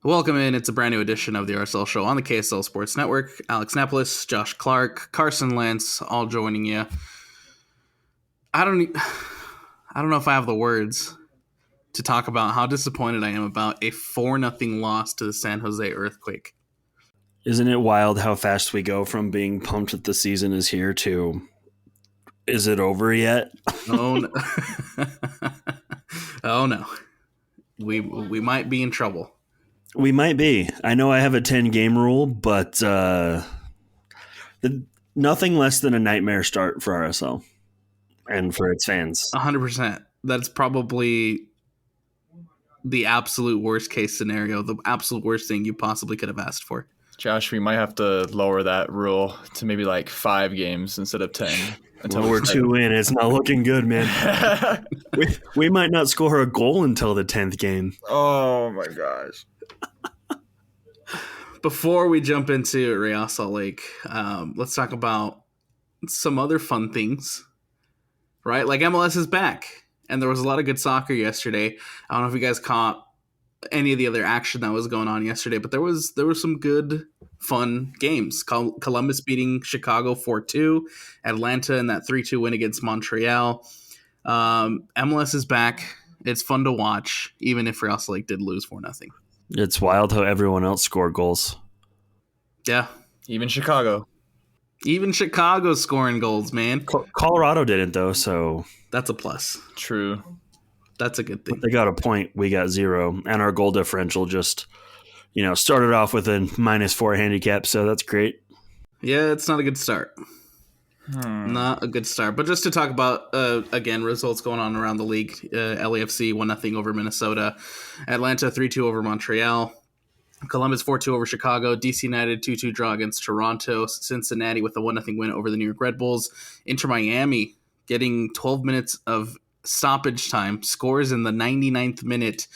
Welcome in. It's a brand new edition of the RSL Show on the KSL Sports Network. Alex Napoles, Josh Clark, Carson Lantz, all joining you. I don't know if I have the words to talk about how disappointed I am about a 4-0 loss to the San Jose Earthquake. Isn't it wild how fast we go from being pumped that the season is here to, is it over yet? Oh no. Oh no. We might be in trouble. We might be. I know I have a 10-game rule, but nothing less than a nightmare start for RSL and for its fans. 100%. That's probably the absolute worst case scenario, the absolute worst thing you possibly could have asked for. Josh, we might have to lower that rule to maybe like 5 games instead of 10. Until we're 2 in. It's not looking good, man. we might not score a goal until the 10th game. Oh, my gosh. Before we jump into Real Salt Lake, let's talk about some other fun things, right? Like MLS is back, and there was a lot of good soccer yesterday. I don't know if you guys caught any of the other action that was going on yesterday, but there was some good, fun games. Columbus beating Chicago 4-2, Atlanta in that 3-2 win against Montreal. MLS is back. It's fun to watch, even if Real Salt Lake did lose 4-0. It's wild how everyone else scored goals. Yeah. Even Chicago. Even Chicago's scoring goals, man. Colorado didn't, though, so... That's a plus. True. That's a good thing. They got a point. We got 0. And our goal differential just, started off with a -4 handicap, so that's great. Yeah, it's not a good start. Not a good start. But just to talk about, again, results going on around the league. LAFC 1-0 over Minnesota. Atlanta 3-2 over Montreal. Columbus 4-2 over Chicago. DC United 2-2 draw against Toronto. Cincinnati with a 1-0 win over the New York Red Bulls. Inter Miami getting 12 minutes of stoppage time. Scores in the 99th minute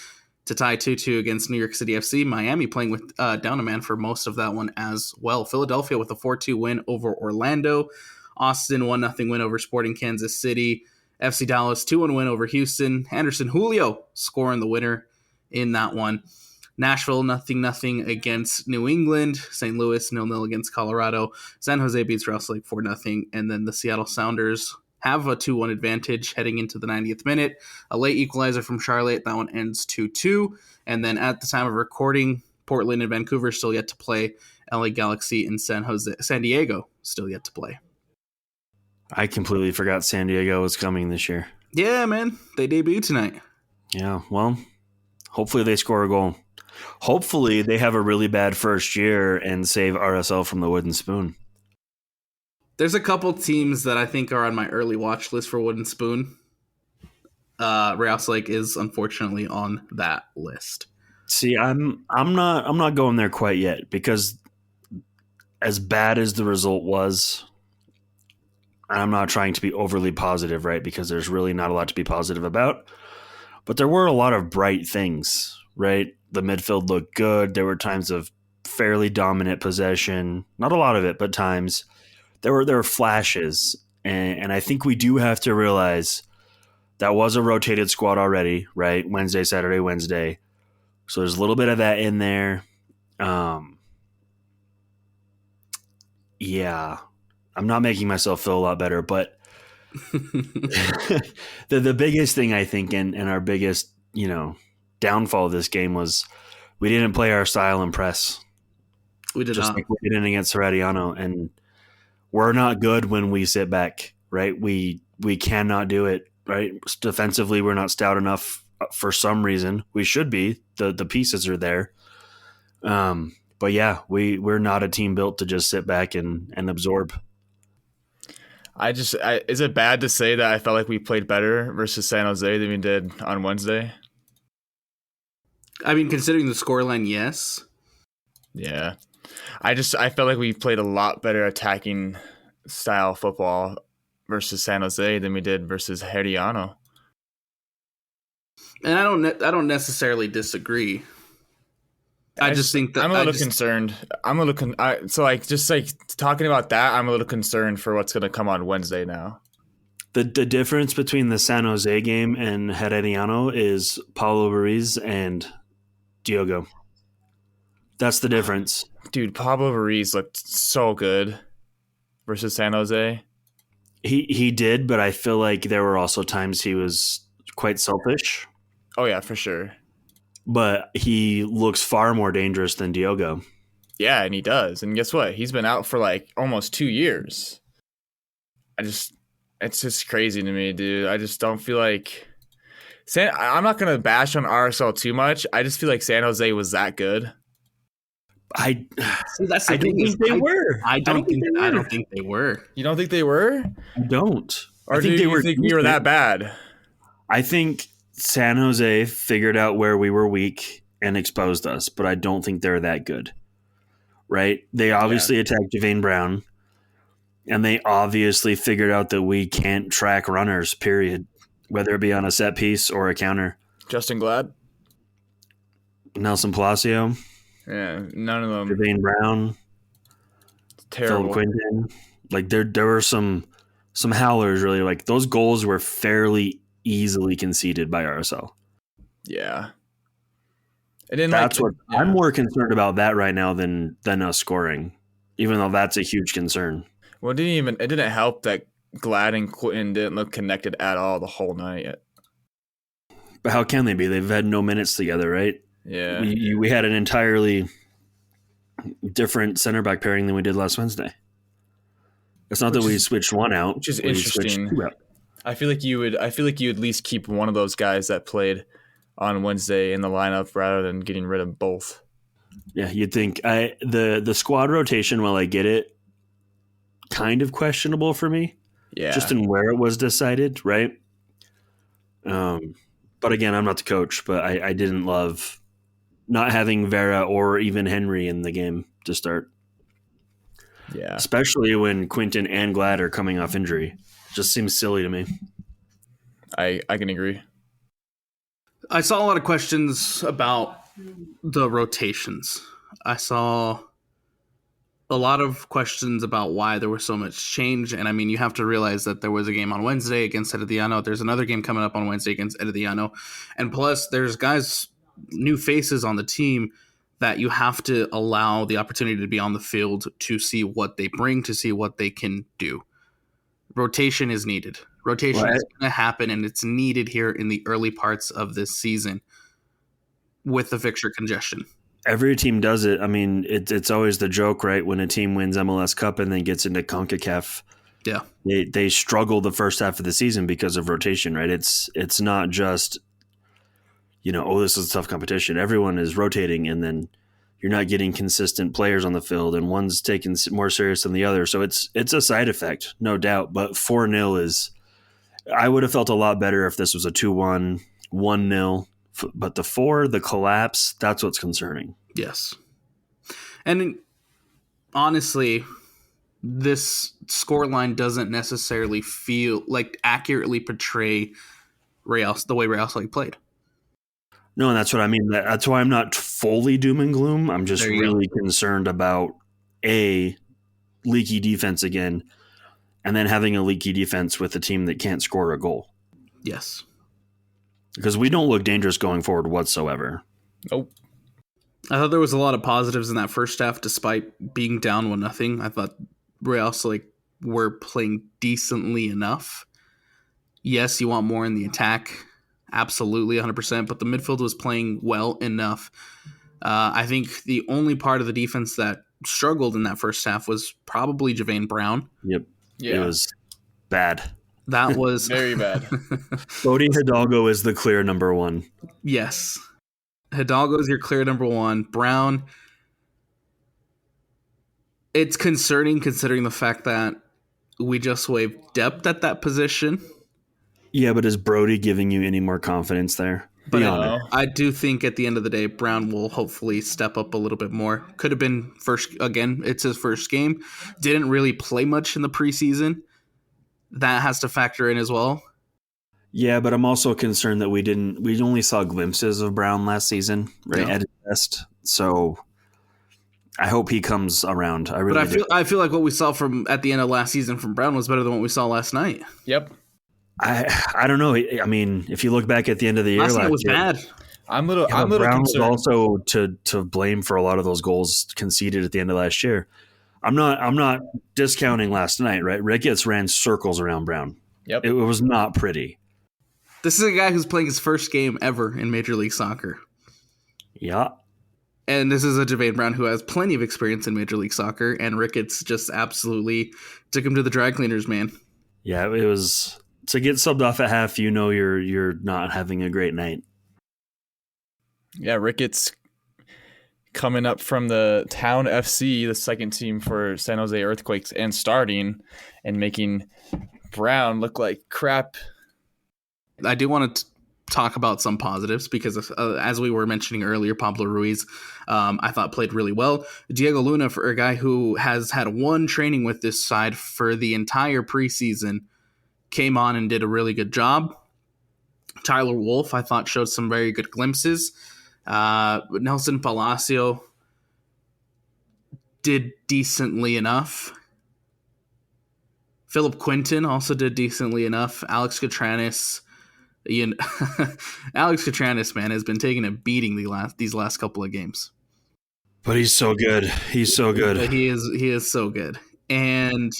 to tie 2-2 against New York City FC. Miami playing with down a man for most of that one as well. Philadelphia with a 4-2 win over Orlando. Austin 1-0 win over Sporting Kansas City. FC Dallas 2-1 win over Houston. Anderson Julio scoring the winner in that one. Nashville 0-0 against New England. St. Louis 0-0 against Colorado. San Jose beats Real Salt Lake 4-0. And then the Seattle Sounders have a 2-1 advantage heading into the 90th minute. A late equalizer from Charlotte. That one ends 2-2. And then at the time of recording, Portland and Vancouver still yet to play. LA Galaxy and San Diego still yet to play. I completely forgot San Diego was coming this year. Yeah, man. They debut tonight. Yeah, well, hopefully they score a goal. Hopefully they have a really bad first year and save RSL from the wooden spoon. There's a couple teams that I think are on my early watch list for wooden spoon. Real Salt Lake is unfortunately on that list. See, I'm not going there quite yet because as bad as the result was, I'm not trying to be overly positive, right? Because there's really not a lot to be positive about. But there were a lot of bright things, right? The midfield looked good. There were times of fairly dominant possession. Not a lot of it, but times. There were flashes. And I think we do have to realize that was a rotated squad already, right? Wednesday, Saturday, Wednesday. So there's a little bit of that in there. Yeah. I'm not making myself feel a lot better, but the biggest thing I think and our biggest, downfall of this game was we didn't play our style and press. We did just not. Like we did against Herediano, and we're not good when we sit back, right? We cannot do it, right? Defensively, we're not stout enough for some reason. We should be. The pieces are there. But yeah, we're not a team built to just sit back and absorb. Is it bad to say that I felt like we played better versus San Jose than we did on Wednesday? I mean, considering the scoreline, yes. Yeah. I felt like we played a lot better attacking style football versus San Jose than we did versus Herediano. And I don't necessarily disagree. I just think that I'm a little concerned. Talking about that, I'm a little concerned for what's going to come on Wednesday now. The difference between the San Jose game and Herediano is Paulo Ruiz and Diogo. That's the difference. Dude, Pablo Ruiz looked so good versus San Jose. He did, but I feel like there were also times he was quite selfish. Oh, yeah, for sure. But he looks far more dangerous than Diogo. Yeah, and he does. And guess what? He's been out for like almost 2 years. It's just crazy to me, dude. I just don't feel like I'm not going to bash on RSL too much. I just feel like San Jose was that good. I don't think they were. I don't think they were. You don't think they were? I don't. Or do you think we were that bad? I think San Jose figured out where we were weak and exposed us, but I don't think they're that good. Right? They obviously attacked Javane Brown, and they obviously figured out that we can't track runners, period, whether it be on a set piece or a counter. Justin Glad? Nelson Palacio? Yeah, none of them. Javane Brown? Terrible. Philip Quinton? Like, there were some howlers, really. Like, those goals were fairly easily conceded by RSL. Yeah. I'm more concerned about that right now than us scoring, even though that's a huge concern. Well, it didn't help that Glad and Quinton didn't look connected at all the whole night. But how can they be? They've had no minutes together, right? Yeah. We had an entirely different center back pairing than we did last Wednesday. It's not that we switched one out, which is interesting. I feel like you would at least keep one of those guys that played on Wednesday in the lineup rather than getting rid of both. Yeah, you'd think the squad rotation, while I get it, kind of questionable for me. Yeah. Just in where it was decided, right? But again, I'm not the coach, but I didn't love not having Vera or even Henry in the game to start. Yeah. Especially when Quinton and Glad are coming off injury. Just seems silly to me. I can agree. I saw a lot of questions about the rotations. I saw a lot of questions about why there was so much change. And I mean, you have to realize that there was a game on Wednesday against Herediano. There's another game coming up on Wednesday against Herediano. And plus, there's guys, new faces on the team that you have to allow the opportunity to be on the field to see what they bring, to see what they can do. Rotation is needed. Rotation is going to happen, and it's needed here in the early parts of this season with the fixture congestion. Every team does it. I mean, it's always the joke, right? When a team wins MLS Cup and then gets into CONCACAF, yeah, they struggle the first half of the season because of rotation, right? It's not just, this is a tough competition. Everyone is rotating, and then you're not getting consistent players on the field, and one's taken more serious than the other. So it's a side effect, no doubt. But 4-0 is. I would have felt a lot better if this was a 2-1, 1-0. But the collapse, that's what's concerning. Yes. And honestly, this scoreline doesn't necessarily feel like accurately portray the way Real Salt Lake played. No, and that's what I mean. That's why I'm not fully doom and gloom. I'm just really concerned about leaky defense again, and then having a leaky defense with a team that can't score a goal. Yes. Because we don't look dangerous going forward whatsoever. Nope. I thought there was a lot of positives in that first half, despite being down 1-0. I thought Real Salt Lake were playing decently enough. Yes, you want more in the attack. Absolutely, 100%. But the midfield was playing well enough. I think the only part of the defense that struggled in that first half was probably Javane Brown. Yep. Yeah. It was bad. That was very bad. Bodie Hidalgo is the clear number one. Yes. Hidalgo is your clear number one. Brown, it's concerning considering the fact that we just waived depth at that position. Yeah, but is Brody giving you any more confidence there? But I do think at the end of the day, Brown will hopefully step up a little bit more. Could have been it's his first game. Didn't really play much in the preseason. That has to factor in as well. Yeah, but I'm also concerned that we only saw glimpses of Brown last season, right? Yeah. At his best. So I hope he comes around. I feel like what we saw at the end of last season from Brown was better than what we saw last night. Yep. I don't know. I mean, if you look back at the end of the year, last night was bad. I'm a Yeah, little Brown was concerned. also to blame for a lot of those goals conceded at the end of last year. I'm not discounting last night, right? Ricketts ran circles around Brown. Yep. It was not pretty. This is a guy who's playing his first game ever in Major League Soccer. Yeah. And this is a Javain Brown who has plenty of experience in Major League Soccer, and Ricketts just absolutely took him to the dry cleaners, man. Yeah, it was to get subbed off at half, you're not having a great night. Yeah, Ricketts coming up from the Town FC, the second team for San Jose Earthquakes, and starting and making Brown look like crap. I do want to talk about some positives because, as we were mentioning earlier, Pablo Ruiz, I thought played really well. Diego Luna, for a guy who has had one training with this side for the entire preseason, came on and did a really good job. Tyler Wolff, I thought, showed some very good glimpses. Nelson Palacio did decently enough. Philip Quinton also did decently enough. Alex Catranis, Alex Catranis, man, has been taking a beating these last couple of games. But he's so good. He's so good. But he is so good. And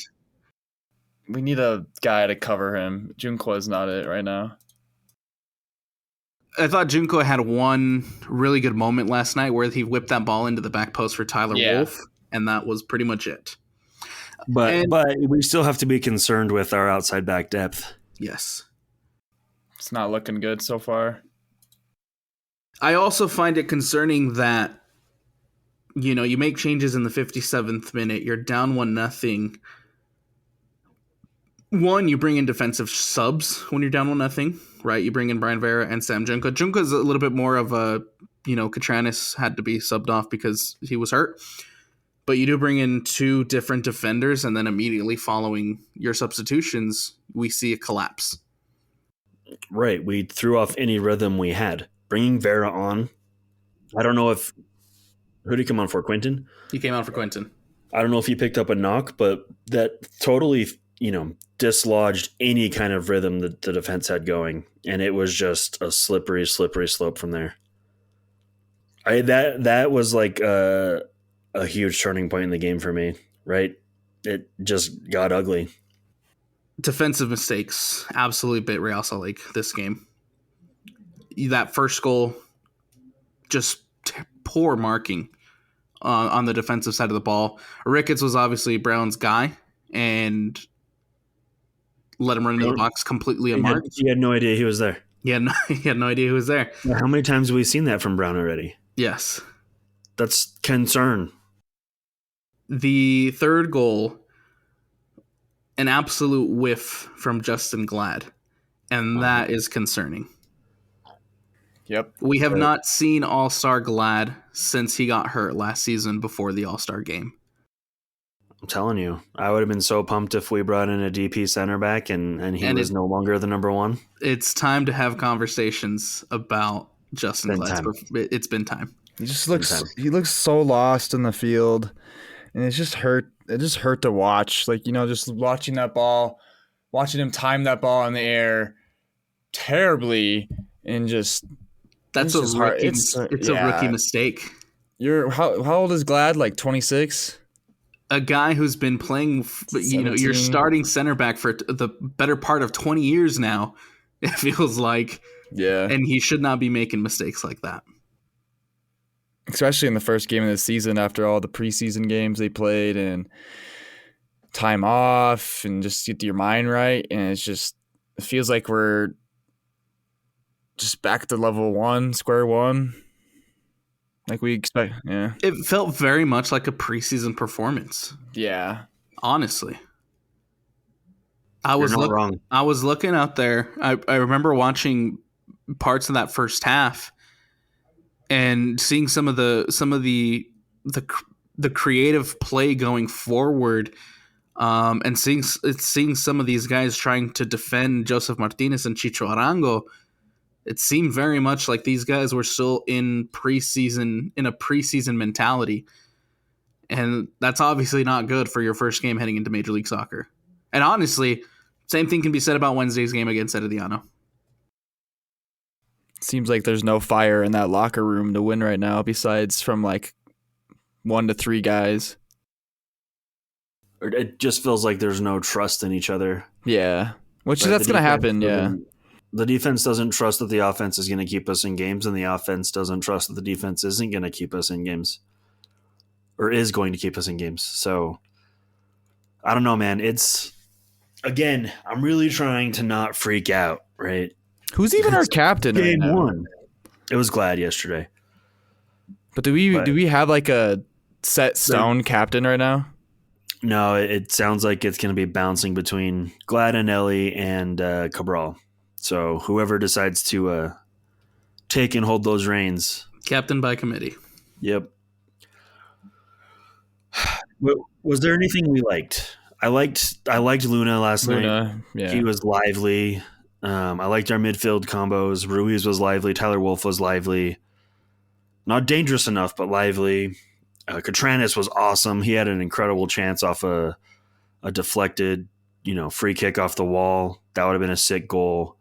we need a guy to cover him. Junko is not it right now. I thought Junko had one really good moment last night where he whipped that ball into the back post for Tyler Wolff, and that was pretty much it. But we still have to be concerned with our outside back depth. Yes. It's not looking good so far. I also find it concerning that, you make changes in the 57th minute, you're down 1-0. One, you bring in defensive subs when you're down 1-0, right? You bring in Brian Vera and Sam Junko. Junko's a little bit more of a, Catranis had to be subbed off because he was hurt. But you do bring in two different defenders, and then immediately following your substitutions, we see a collapse. Right. We threw off any rhythm we had. Bringing Vera on, I don't know if... Who did he come on for, Quinton? He came out for Quinton. I don't know if he picked up a knock, but that totally, dislodged any kind of rhythm that the defense had going. And it was just a slippery slope from there. That was like a huge turning point in the game for me, right? It just got ugly. Defensive mistakes absolutely bit Real Salt Lake this game. That first goal, just poor marking on the defensive side of the ball. Ricketts was obviously Brown's guy and let him run into the box completely unmarked. He had no idea he was there. He had no idea who was there. How many times have we seen that from Brown already? Yes. That's concern. The third goal, an absolute whiff from Justin Glad, and that is concerning. Yep. We have not seen All-Star Glad since he got hurt last season before the All-Star game. I'm telling you, I would have been so pumped if we brought in a DP center back and he was no longer the number one. It's time to have conversations about Justin Glad. It's been time. He looks so lost in the field, and it just hurt to watch. Like, just watching that ball, watching him time that ball in the air terribly, and just that's a rookie. It's a rookie mistake. How old is Glad? Like 26. A guy who's been playing, you're starting center back for the better part of 20 years now. It feels like, and he should not be making mistakes like that. Especially in the first game of the season after all the preseason games they played and time off and just get your mind right. And it feels like we're just back to level one, square one. Like we expect, yeah. It felt very much like a preseason performance. Yeah. Honestly. You're not wrong. I was looking out there. I remember watching parts of that first half and seeing some of the creative play going forward, and seeing some of these guys trying to defend Joseph Martinez and Chicho Arango. It seemed very much like these guys were still in a preseason mentality. And that's obviously not good for your first game heading into Major League Soccer. And honestly, same thing can be said about Wednesday's game against Herediano. seems like there's no fire in that locker room to win right now, besides from like 1 to 3 guys. It just feels like there's no trust in each other. Yeah, which Right, that's the gonna defense happen. Yeah, The defense doesn't trust that the offense is going to keep us in games, and the offense doesn't trust that the defense isn't going to keep us in games, or is going to keep us in games. So I don't know, man. It's, again, I'm really trying to not freak out, right? who's even our captain right Game now? one. It was Glad yesterday. But do we have like a set stone captain right now? No, it sounds like it's going to be bouncing between Glad and Ellie and Cabral. So whoever decides to take and hold those reins. Captain by committee. Yep. Was there anything we liked? I liked Luna last night. Yeah. He was lively. I liked our midfield combos. Ruiz was lively. Tyler Wolf was lively. Not dangerous enough, but lively. Catranis was awesome. He had an incredible chance off a deflected, free kick off the wall. That would have been a sick goal.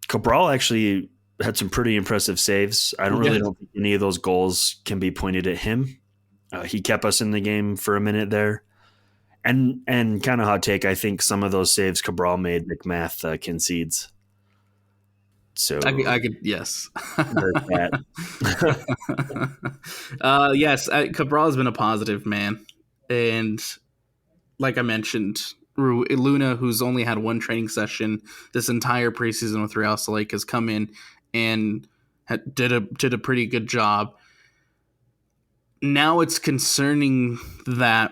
Cabral actually had some pretty impressive saves. I don't think any of those goals can be pointed at him. He kept us in the game for a minute there. And kind of hot take, I think some of those saves Cabral made, McMath concedes. So I could yes. that. Yes, Cabral has been a positive, man, and like I mentioned, Luna, who's only had one training session this entire preseason with Real Salt Lake, has come in and did a pretty good job. Now it's concerning that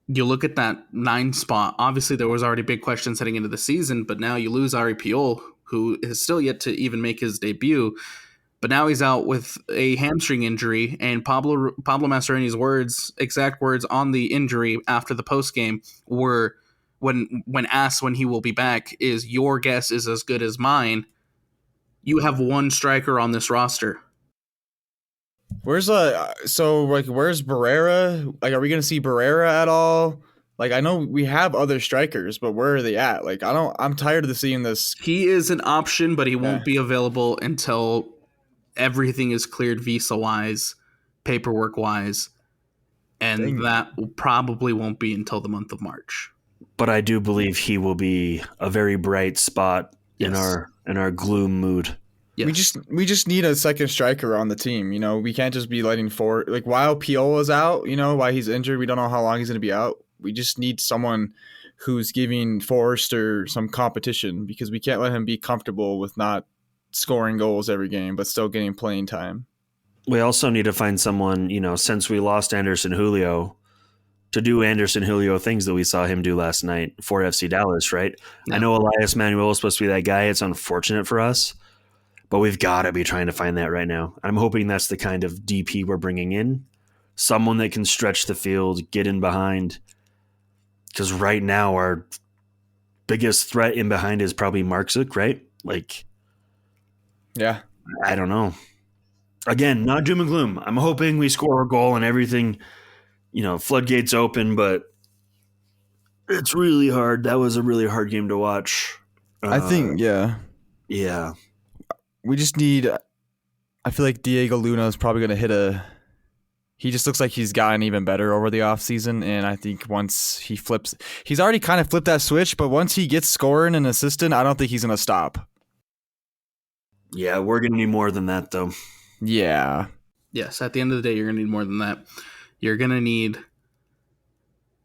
you look at that 9 spot. Obviously, there was already big questions heading into the season, but now you lose Ari Piol, who is still yet to even make his debut. But now he's out with a hamstring injury, and Pablo Mastroeni's exact words on the injury after the post game were, when asked when he will be back, is your guess is as good as mine. You have one striker on this roster. Where's Barrera? Like, are we gonna see Barrera at all? Like, I know we have other strikers, but where are they at? Like, I'm tired of seeing this. He is an option, but he won't be available until everything is cleared visa-wise, paperwork-wise, and that probably won't be until the month of March. But I do believe he will be a very bright spot in our gloom mood. Yes. We just need a second striker on the team. We can't just be letting while Piola's out, while he's injured, we don't know how long he's going to be out. We just need someone who's giving Forrester some competition, because we can't let him be comfortable with not scoring goals every game, but still getting playing time. We also need to find someone, since we lost Anderson Julio, to do Anderson Julio things that we saw him do last night for FC Dallas, right? Yeah. I know Elias Manuel is supposed to be that guy. It's unfortunate for us, but we've got to be trying to find that right now. I'm hoping that's the kind of DP we're bringing in. Someone that can stretch the field, get in behind. Because right now our biggest threat in behind is probably Marksuk, right? Yeah. I don't know. Again, not doom and gloom. I'm hoping we score a goal and everything, floodgates open, but it's really hard. That was a really hard game to watch. I think, yeah. Yeah. We just need, I feel like Diego Luna is probably going to he just looks like he's gotten even better over the offseason, and I think once he flips, he's already kind of flipped that switch, but once he gets scoring and assisting, I don't think he's going to stop. Yeah, we're going to need more than that, though. Yeah. Yes, at the end of the day, you're going to need more than that. You're going to need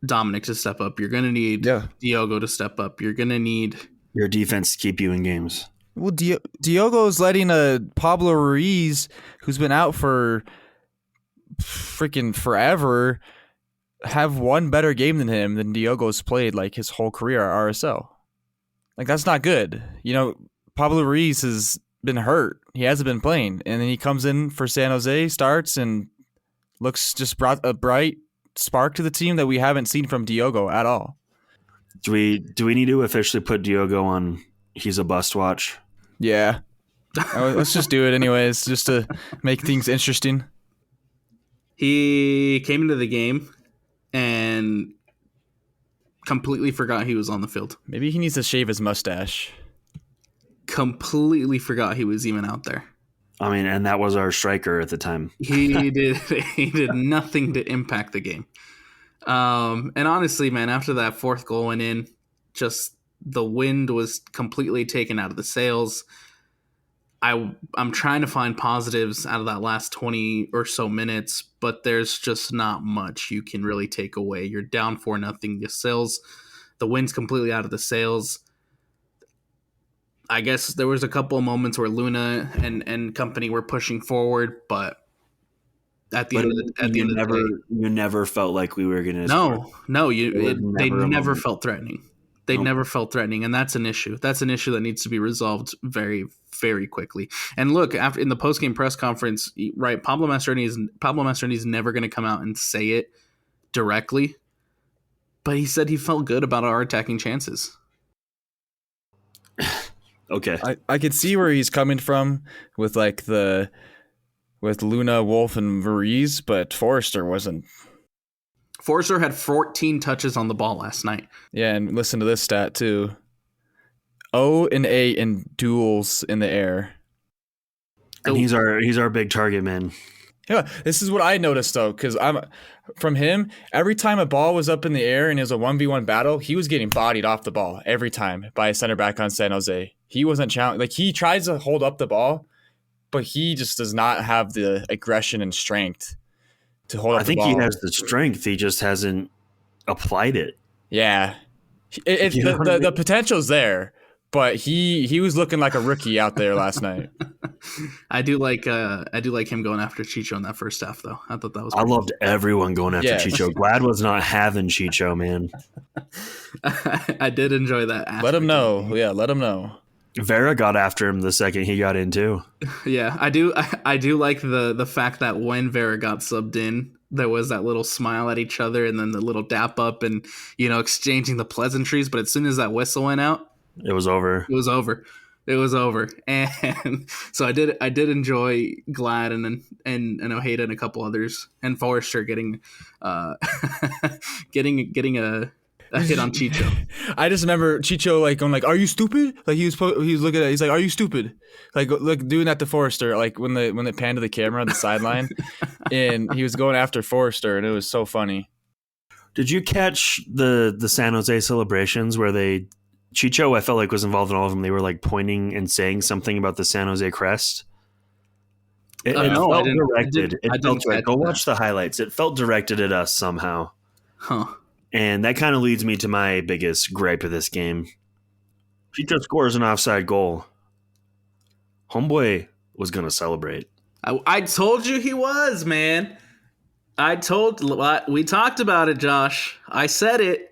Dominic to step up. You're going to need Diogo to step up. You're going to need your defense to keep you in games. Well, Diogo's letting Pablo Ruiz, who's been out for freaking forever, have one better game than Diogo's played his whole career at RSL. That's not good. Pablo Ruiz has been hurt. He hasn't been playing, and then he comes in for San Jose, starts, and looks just brought a bright spark to the team that we haven't seen from Diogo at all. Do we need to officially put Diogo on he's a bust watch? Yeah. Let's just do it anyways, just to make things interesting. He came into the game and completely forgot he was on the field. Maybe he needs to shave his mustache. completely forgot he was even out there. I mean, and that was our striker at the time. He did nothing to impact the game. And honestly, man, after that fourth goal went in, just the wind was completely taken out of the sails. I'm trying to find positives out of that last 20 or so minutes, but there's just not much you can really take away. You're down 4-0. The wind's completely out of the sails. I guess there was a couple of moments where Luna and company were pushing forward, but at the end of the day, you never felt like we were going to. No, they never felt threatening. They never felt threatening, and that's an issue. That's an issue that needs to be resolved very, very quickly. And look, after in the post-game press conference, right, Pablo Mastroeni is never going to come out and say it directly, but he said he felt good about our attacking chances. Okay, I could see where he's coming from with with Luna, Wolf, and Veriz, but Forrester wasn't. Forrester had 14 touches on the ball last night. Yeah, and listen to this stat too. 0-8 in duels in the air. And he's our big target man. Yeah, this is what I noticed though, because from him, every time a ball was up in the air and it was a 1v1 battle, he was getting bodied off the ball every time by a center back on San Jose. He wasn't challenged. Like, he tries to hold up the ball, but he just does not have the aggression and strength to hold up the ball. I think he has the strength. He just hasn't applied it. Yeah. The potential's there, but he was looking like a rookie out there last night. I do like him going after Chicho in that first half, though. I thought that was. I loved everyone going after Chicho. Glad was not having Chicho, man. I did enjoy that. Let him know. Yeah, let him know. Vera got after him the second he got in too. Yeah, I do like the fact that when Vera got subbed in, there was that little smile at each other and then the little dap up and, exchanging the pleasantries. But as soon as that whistle went out, it was over. It was over. And so I did enjoy Glad and Ojeda and a couple others and Forrester getting getting a hit on Chicho. I just remember Chicho going are you stupid? Like he was looking at it, he's like, are you stupid? Like doing that to Forrester, like when they panned to the camera on the sideline and he was going after Forrester and it was so funny. Did you catch the San Jose celebrations where Chicho, I felt like, was involved in all of them. They were pointing and saying something about the San Jose crest. It felt directed. Go watch the highlights. It felt directed at us somehow. Huh. And that kind of leads me to my biggest gripe of this game. Chicho scores an offside goal. Homeboy was going to celebrate. I told you he was, man. We talked about it, Josh. I said it.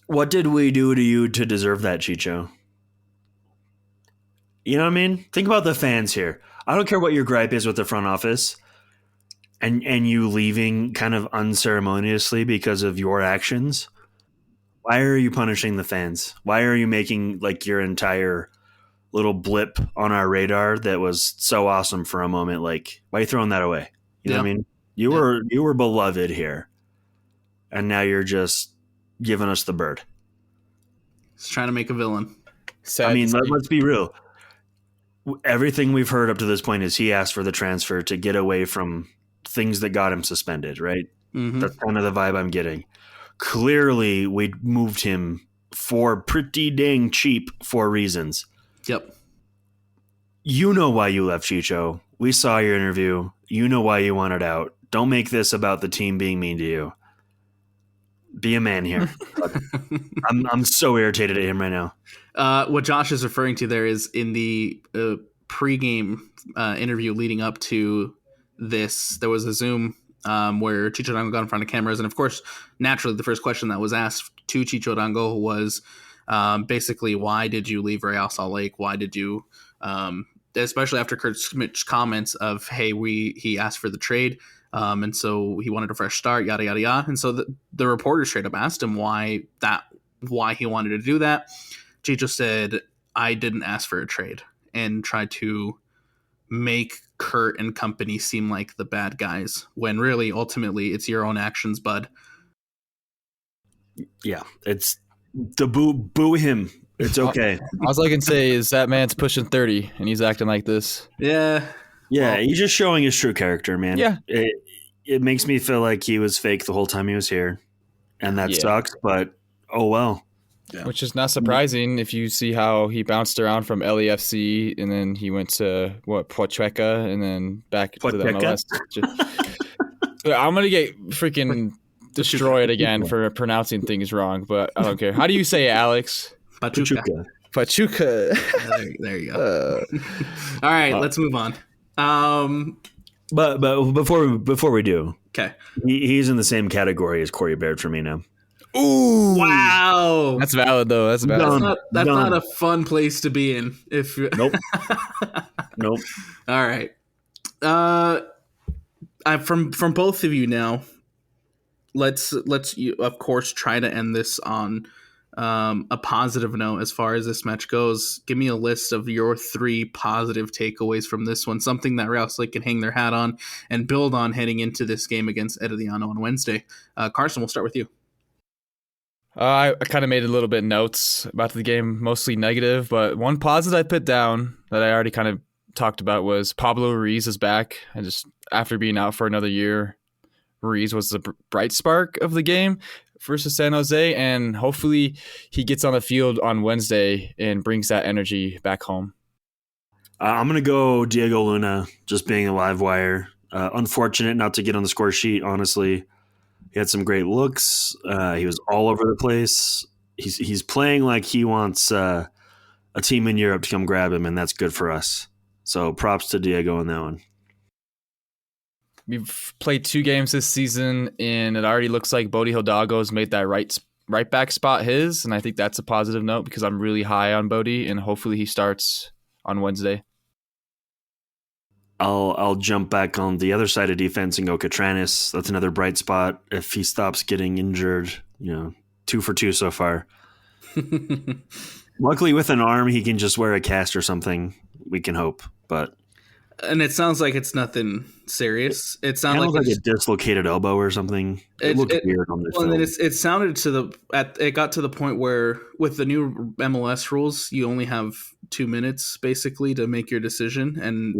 What did we do to you to deserve that, Chicho? You know what I mean? Think about the fans here. I don't care what your gripe is with the front office. And you leaving kind of unceremoniously because of your actions. Why are you punishing the fans? Why are you making your entire little blip on our radar that was so awesome for a moment? Why are you throwing that away? You know what I mean? You were beloved here, and now you're just giving us the bird. He's trying to make a villain. I mean, let's be real. Everything we've heard up to this point is he asked for the transfer to get away from things that got him suspended, right? Mm-hmm. That's kind of the vibe I'm getting. Clearly, we moved him for pretty dang cheap for reasons. Yep. You know why you left, Chicho. We saw your interview. You know why you wanted out. Don't make this about the team being mean to you. Be a man here. I'm so irritated at him right now. What Josh is referring to there is in the pregame interview leading up to this, there was a Zoom where Chicho Dango got in front of cameras. And of course, naturally, the first question that was asked to Chicho Dango was basically, why did you leave Real Salt Lake? Why did you, especially after Kurt Schmidt's comments of, hey, he asked for the trade. And so he wanted a fresh start, yada, yada, yada. And so the reporter straight up asked him why he wanted to do that. Chicho said, I didn't ask for a trade, and tried to make Kurt and company seem like the bad guys when really, ultimately, it's your own actions, bud. Yeah, it's the boo him. It's okay. All I can say is that man's pushing 30 and he's acting like this. Yeah. Yeah, he's just showing his true character, man. Yeah. It makes me feel like he was fake the whole time he was here. And that sucks, but oh well. Yeah. Which is not surprising if you see how he bounced around from LAFC and then he went to Pachuca and then back to the MLS. I'm gonna get freaking destroyed again for pronouncing things wrong, but I don't care. How do you say it, Alex? Pachuca. There you go. All right, let's move on. But before we do, okay, he's in the same category as Corey Baird for me now. Ooh! Wow, that's valid though. That's valid. That's not a fun place to be in. If nope. All right. From both of you now. Let's you of course try to end this on a positive note as far as this match goes. Give me a list of your 3 positive takeaways from this one, something that Real Salt can hang their hat on and build on heading into this game against Herediano on Wednesday. Carson, we'll start with you. I kind of made a little bit notes about the game, mostly negative, but one positive I put down that I already kind of talked about was Pablo Ruiz is back. And just after being out for another year, Ruiz was the bright spark of the game versus San Jose, and hopefully he gets on the field on Wednesday and brings that energy back home. I'm going to go Diego Luna, just being a live wire. Unfortunate not to get on the score sheet, honestly. He had some great looks. He was all over the place. He's playing like he wants a team in Europe to come grab him, and that's good for us. So props to Diego on that one. We've played 2 games this season, and it already looks like Bodie Hidalgo's made that right back spot his, and I think that's a positive note because I'm really high on Bodie, and hopefully he starts on Wednesday. I'll jump back on the other side of defense and go Catranis. That's another bright spot. If he stops getting injured, 2 for 2 so far. Luckily, with an arm, he can just wear a cast or something. We can hope, but. And it sounds like it's nothing serious. It sounds like a dislocated elbow or something. It looked weird on the film. And it sounded it got to the point where with the new MLS rules, you only have 2 minutes basically to make your decision, and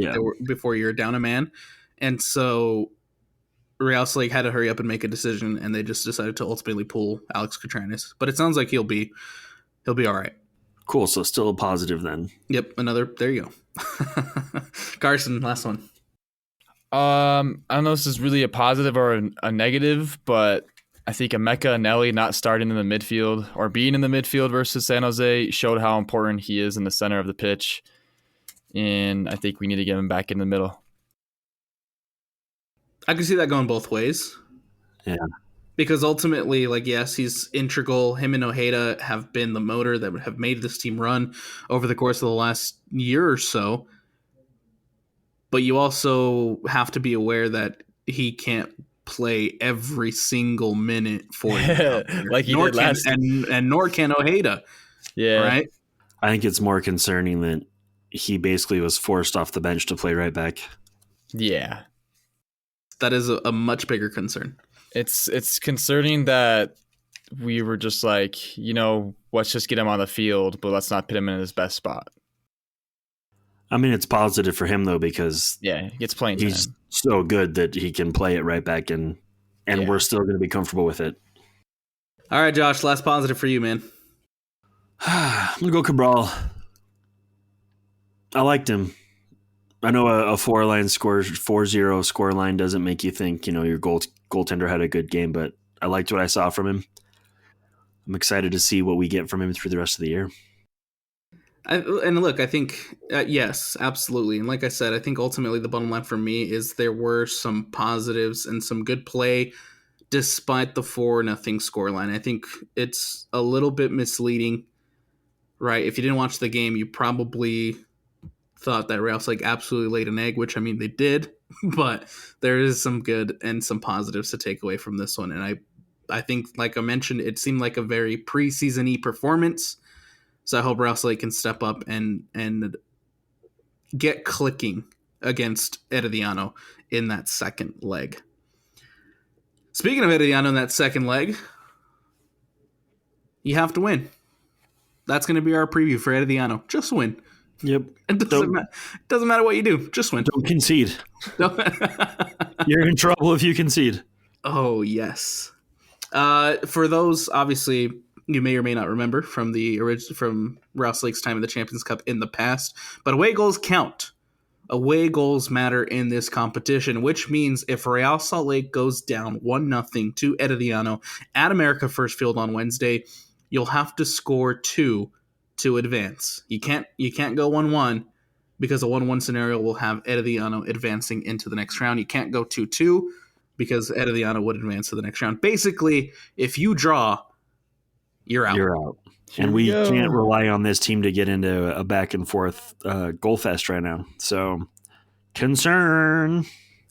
before you're down a man, and so Real Salt had to hurry up and make a decision, and they just decided to ultimately pull Alex Catranis. But it sounds like he'll be all right. Cool. So still a positive then. Yep. There you go. Carson, last one. I don't know if this is really a positive or a negative, but I think Emeka and Nelly not starting in the midfield or being in the midfield versus San Jose showed how important he is in the center of the pitch. And I think we need to get him back in the middle. I can see that going both ways. Yeah. Because ultimately, yes, he's integral. Him and Ojeda have been the motor that have made this team run over the course of the last year or so. But you also have to be aware that he can't play every single minute for you. Like he did last and nor can Ojeda. Yeah. Right? I think it's more concerning that he basically was forced off the bench to play right back. Yeah. That is a much bigger concern. It's concerning that we were just like, let's just get him on the field, but let's not put him in his best spot. I mean, it's positive for him, though, because he gets playing time. He's so good that he can play it right back, and we're still going to be comfortable with it. All right, Josh, last positive for you, man. I'm going to go Cabral. I liked him. I know a 4-0 scoreline doesn't make you think, your goaltender had a good game, but I liked what I saw from him. I'm excited to see what we get from him through the rest of the year. I think, yes, absolutely. And like I said, I think ultimately the bottom line for me is there were some positives and some good play despite the 4-0 scoreline. I think it's a little bit misleading, right? If you didn't watch the game, you probably thought that Real Salt absolutely laid an egg, which, I mean, they did. But there is some good and some positives to take away from this one. And I think, like I mentioned, it seemed like a very preseason-y performance. So I hope Real Salt can step up and get clicking against Herediano in that second leg. Speaking of Herediano in that second leg, you have to win. That's going to be our preview for Herediano. Just win. Yep. It doesn't matter what you do. Just win. Don't concede. You're in trouble if you concede. Oh, yes. For those, obviously, you may or may not remember from Rouse Lake's time in the Champions Cup in the past, but away goals count. Away goals matter in this competition, which means if Real Salt Lake goes down 1-0 to Herediano at America First Field on Wednesday, you'll have to score 2 to advance. You can't go 1-1 because a 1-1 scenario will have Herediano advancing into the next round. You can't go 2-2 because Herediano would advance to the next round. Basically, if you draw, you're out. You're out. And we can't rely on this team to get into a back and forth goal fest right now. So, concern.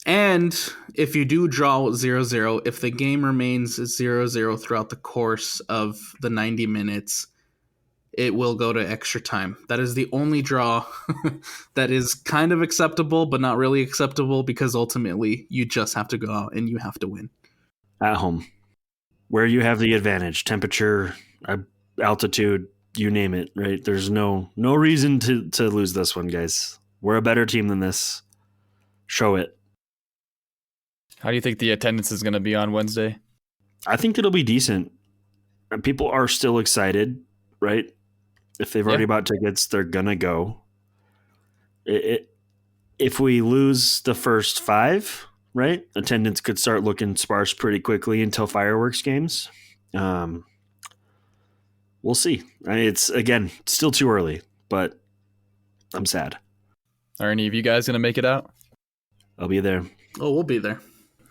And if you do draw 0-0, if the game remains 0-0 throughout the course of the 90 minutes, it will go to extra time. That is the only draw that is kind of acceptable, but not really acceptable because ultimately you just have to go out and you have to win. At home, where you have the advantage, temperature, altitude, you name it, right? There's no reason to lose this one, guys. We're a better team than this. Show it. How do you think the attendance is going to be on Wednesday? I think it'll be decent. People are still excited, right? If they've already bought tickets, they're going to go. If we lose the first 5, right, attendance could start looking sparse pretty quickly until fireworks games. We'll see. It's, again, still too early, but I'm sad. Are any of you guys going to make it out? I'll be there. Oh, we'll be there.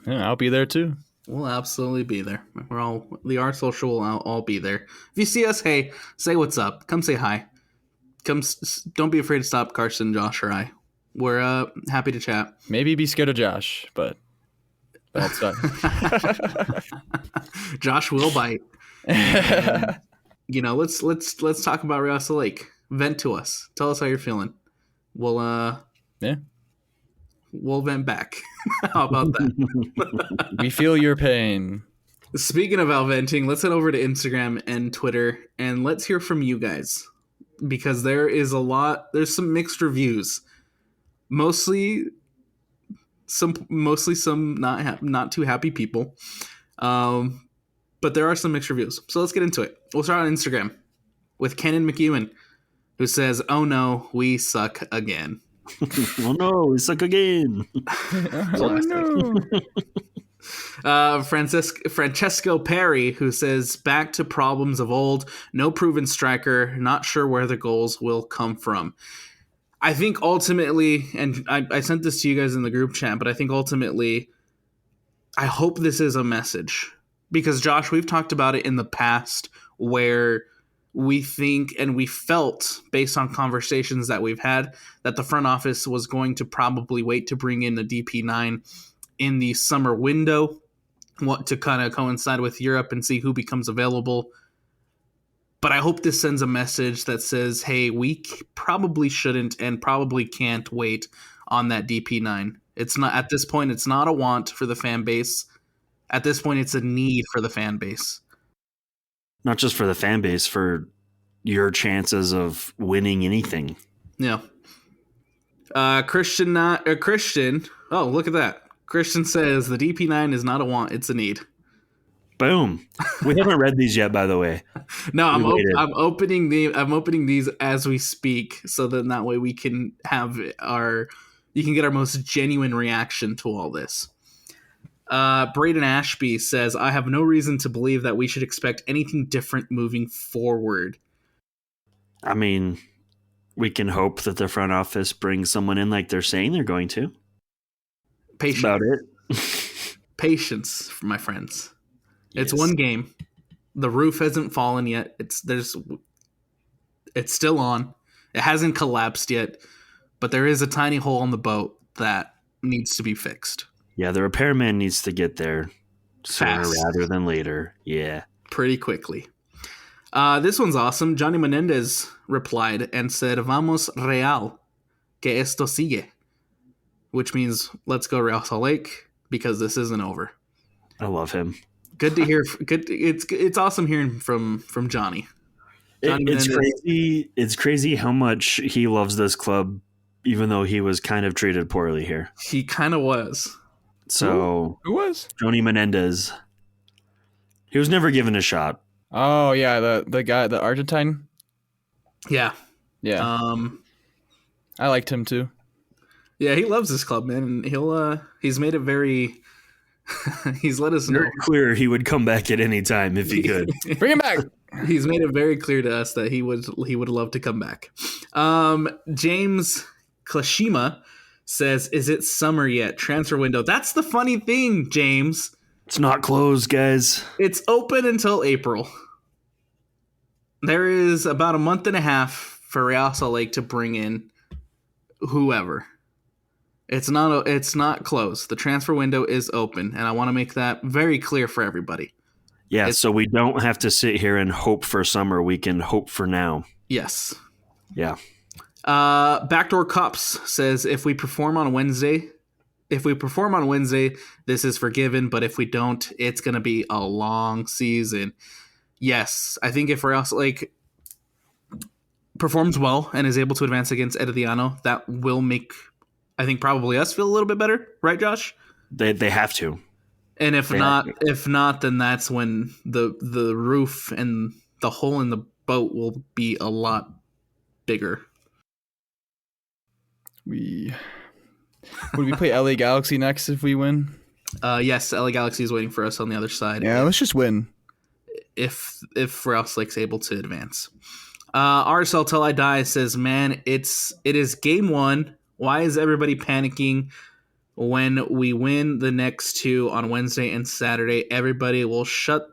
Yeah, I'll be there too. We'll absolutely be there. The RSL Show will all be there. If you see us, hey, say what's up. Come say hi. Don't be afraid to stop Carson, Josh, or I. We're happy to chat. Maybe be scared of Josh, but that's fine. Josh will bite. Let's talk about Real Salt Lake. Vent to us. Tell us how you're feeling. We'll vent back. How about that? We feel your pain. Speaking of venting, let's head over to Instagram and Twitter and let's hear from you guys because there's some mixed reviews. Mostly some not too happy people. But there are some mixed reviews. So let's get into it. We'll start on Instagram with Kenan McEwen, who says, "Oh no, we suck again." Oh no, we suck again. Oh no. Francesco Perry, who says, "Back to problems of old. No proven striker. Not sure where the goals will come from." I think ultimately, and I sent this to you guys in the group chat, but I think ultimately, I hope this is a message. Because, Josh, we've talked about it in the past where we think and we felt, based on conversations that we've had, that the front office was going to probably wait to bring in the DP9 in the summer window, to kind of coincide with Europe and see who becomes available. But I hope this sends a message that says, hey, we probably shouldn't and probably can't wait on that DP9. It's not, at this point, it's not a want for the fan base. At this point, it's a need for the fan base. Not just for the fan base, for your chances of winning anything. Yeah. Christian. Oh, look at that. Christian says the DP9 is not a want; it's a need. Boom. We haven't read these yet, by the way. No, I'm opening these as we speak, so that way we can have you can get our most genuine reaction to all this. Braden Ashby says, "I have no reason to believe that we should expect anything different moving forward." I mean, we can hope that the front office brings someone in like they're saying they're going to. Patience. That's about it. Patience, my friends. It's Yes. one game. The roof hasn't fallen yet. It's still on. It hasn't collapsed yet, but there is a tiny hole in the boat that needs to be fixed. Yeah, the repairman needs to get there sooner Fast. rather than later. Yeah. Pretty quickly. This one's awesome. Johnny Menendez replied and said, "Vamos Real, que esto sigue," which means let's go Real Salt Lake because this isn't over. I love him. Good to hear. Good. It's awesome hearing from Johnny. It's crazy. It's crazy how much he loves this club, even though he was kind of treated poorly here. He kind of was. So Who was? Joni Menendez. He was never given a shot. Oh yeah, the guy, the Argentine. Yeah. Yeah. I liked him too. Yeah, he loves this club, man, and he's made it very. He's let us know. Very clear he would come back at any time if he could. Bring him back. He's made it very clear to us that he would love to come back. James Klashima says, "Is it summer yet? Transfer window." That's the funny thing, James. It's not closed, guys. It's open until April. There is about a month and a half for Real Salt Lake to bring in whoever. It's not closed. The transfer window is open, and I want to make that very clear for everybody. Yeah, so we don't have to sit here and hope for summer. We can hope for now. Yes. Yeah. Backdoor Cops says, if we perform on Wednesday, this is forgiven, but if we don't, it's going to be a long season. Yes, I think if Real Salt Lake performs well and is able to advance against Herediano, that will make, I think, probably us feel a little bit better, right, Josh? They have to. And if not, then that's when the roof and the hole in the boat will be a lot bigger. Would we play LA Galaxy next if we win? Yes, LA Galaxy is waiting for us on the other side. Yeah, let's just win. If Real Salt Lake's able to advance. RSL Till I Die says, man, it is game 1. Why is everybody panicking? When we win the next 2 on Wednesday and Saturday, everybody will shut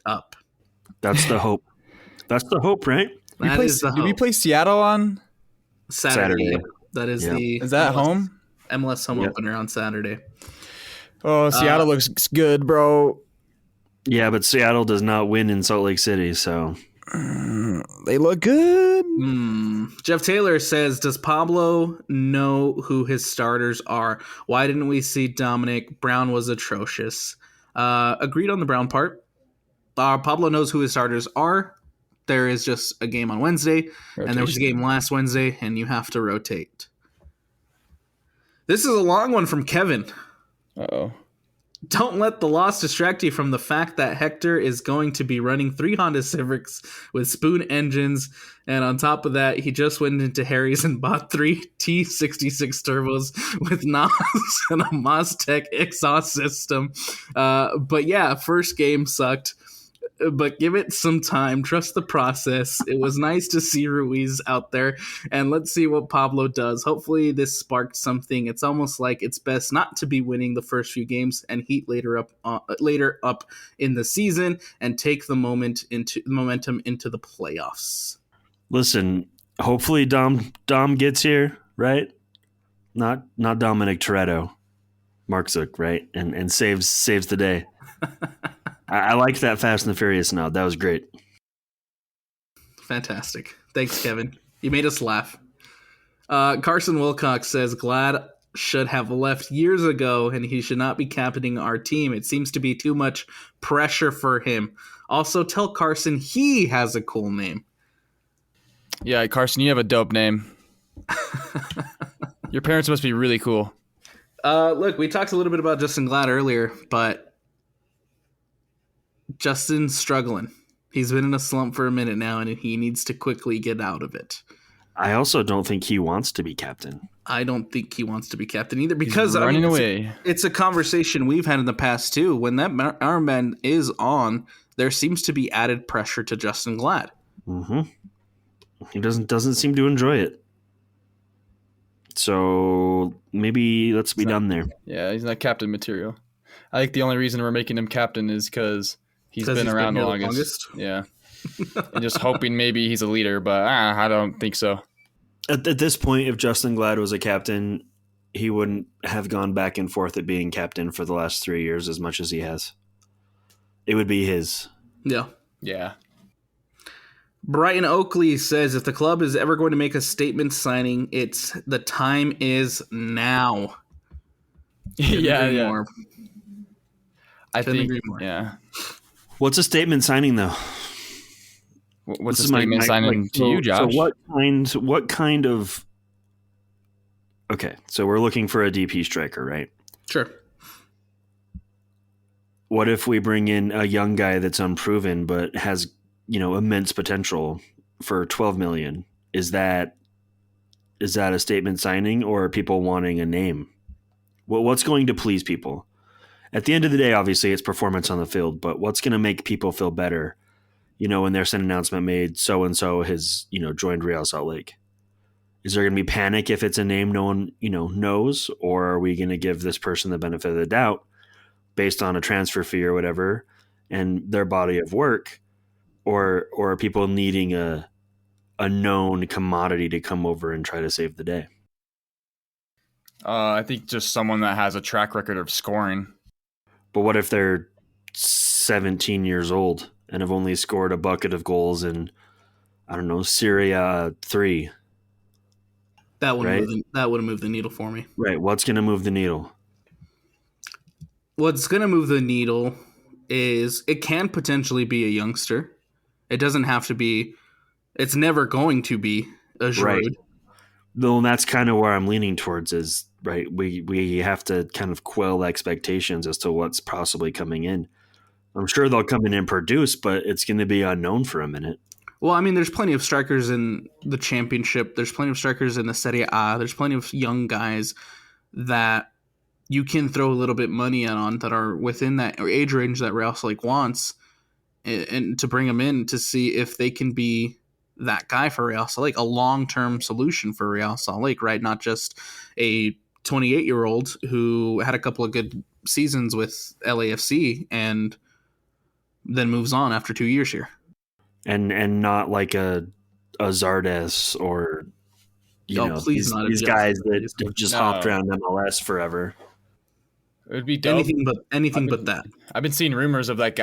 up. That's the hope. That's the hope, right? Do we play Seattle on Saturday? That is Is that home? MLS home opener on Saturday. Oh, Seattle looks good, bro. Yeah, but Seattle does not win in Salt Lake City, so they look good. Jeff Taylor says, does Pablo know who his starters are? Why didn't we see Dominic? Brown was atrocious. Agreed on the Brown part. Pablo knows who his starters are. There is just a game on Wednesday, and there was a game last Wednesday, and you have to rotate. This is a long one from Kevin. Uh-oh. Don't let the loss distract you from the fact that Hector is going to be running 3 Honda Civics with spoon engines, and on top of that, he just went into Harry's and bought 3 T66 turbos with NOS and a Mostec exhaust system. But yeah, first game sucked. But give it some time. Trust the process. It was nice to see Ruiz out there, and let's see what Pablo does. Hopefully this sparked something. It's almost like it's best not to be winning the first few games and heat later up in the season and take the momentum into the playoffs. Listen, hopefully Dom gets here, right? Not Dominic Toretto, Mark Zook, right? And saves the day. I liked that Fast and the Furious nod. That was great. Fantastic. Thanks, Kevin. You made us laugh. Carson Wilcox says, Glad should have left years ago and he should not be captaining our team. It seems to be too much pressure for him. Also, tell Carson he has a cool name. Yeah, Carson, you have a dope name. Your parents must be really cool. Look, we talked a little bit about Justin Glad earlier, but Justin's struggling. He's been in a slump for a minute now, and he needs to quickly get out of it. I also don't think he wants to be captain. I don't think he wants to be captain either, because he's running away. It's a conversation we've had in the past too. When that armband is on, there seems to be added pressure to Justin Glad. Mm-hmm. He doesn't seem to enjoy it. So maybe let's be done there. Yeah, he's not captain material. I think the only reason we're making him captain is because he's been around the longest. Yeah. And just hoping maybe he's a leader, but I don't think so. At this point, if Justin Glad was a captain, he wouldn't have gone back and forth at being captain for the last 3 years as much as he has. It would be his. Yeah. Yeah. Brighton Oakley says, if the club is ever going to make a statement signing, the time is now. Yeah. More. I think, yeah. What's a statement signing, though? What's the statement signing to you, Josh? So what kind of? Okay, so we're looking for a DP striker, right? Sure. What if we bring in a young guy that's unproven but has, immense potential for 12 million? Is that a statement signing, or are people wanting a name? What's going to please people? At the end of the day, obviously, it's performance on the field, but what's going to make people feel better? When there's an announcement made, so-and-so has, joined Real Salt Lake. Is there going to be panic if it's a name no one, knows? Or are we going to give this person the benefit of the doubt based on a transfer fee or whatever and their body of work? Or are people needing a known commodity to come over and try to save the day? I think just someone that has a track record of scoring. But what if they're 17 years old and have only scored a bucket of goals in, I don't know, Syria 3? That would have moved the needle for me. Right. What's going to move the needle? What's going to move the needle is it can potentially be a youngster. It doesn't have to be. It's never going to be a Giroud. Right. Though that's kind of where I'm leaning towards is, right, we have to kind of quell expectations as to what's possibly coming in. I'm sure they'll come in and produce, but it's going to be unknown for a minute. Well, I mean, there's plenty of strikers in the championship. There's plenty of strikers in the Serie A. There's plenty of young guys that you can throw a little bit money on that are within that age range that Real Salt Lake wants, and to bring them in to see if they can be that guy for Real Salt Lake, a long-term solution for Real Salt Lake, right? Not just a 28-year-old who had a couple of good seasons with LAFC and then moves on after 2 years here. And not like a Zardes or these guys that have just hopped around MLS forever. It would be dope. Anything but that. I've been seeing rumors of like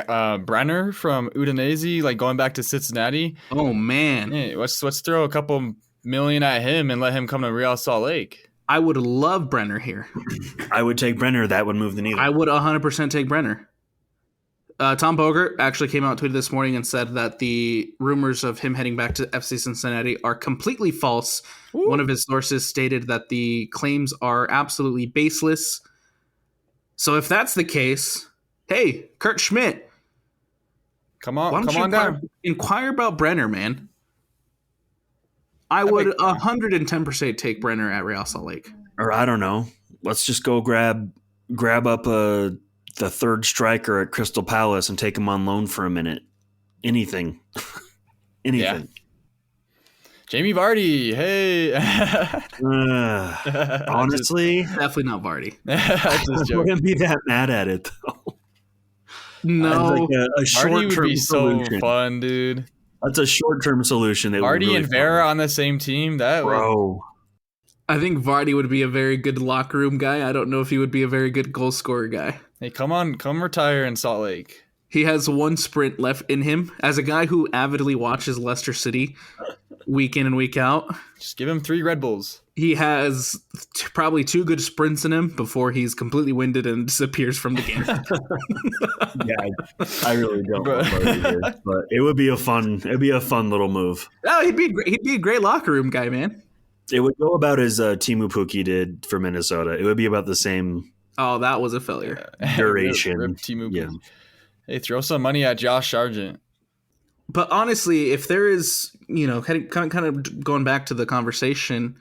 Brenner from Udinese, like going back to Cincinnati. Oh man, hey, let's throw a couple million at him and let him come to Real Salt Lake. I would love Brenner here. I would take Brenner. That would move the needle. I would 100% take Brenner. Tom Bogert actually came out, tweeted this morning, and said that the rumors of him heading back to FC Cincinnati are completely false. Ooh. One of his sources stated that the claims are absolutely baseless. So if that's the case, hey, Kurt Schmidt, come on down. Inquire about Brenner, man. I would 110% take Brenner at Real Salt Lake. Or I don't know. Let's just go grab up the third striker at Crystal Palace and take him on loan for a minute. Anything. Yeah. Jamie Vardy, hey. Honestly, definitely not Vardy. I wouldn't be that mad at it though. No, like a short-term would be solution. So fun, dude. That's a short-term solution. Vardy really and Vera on the same team. Bro. I think Vardy would be a very good locker room guy. I don't know if he would be a very good goal scorer guy. Hey, come retire in Salt Lake. He has one sprint left in him. As a guy who avidly watches Leicester City week in and week out, just give him 3 Red Bulls. He has probably 2 good sprints in him before he's completely winded and disappears from the game. Yeah, I really don't know what it is, but it'd be a fun little move. Oh, he'd be a great locker room guy, man. It would go about as Timu Pukki did for Minnesota. It would be about the same. Oh, that was a failure. Duration. Rip Timu Pukki. Yeah. Hey, throw some money at Josh Sargent. But honestly, if there is, kind of going back to the conversation,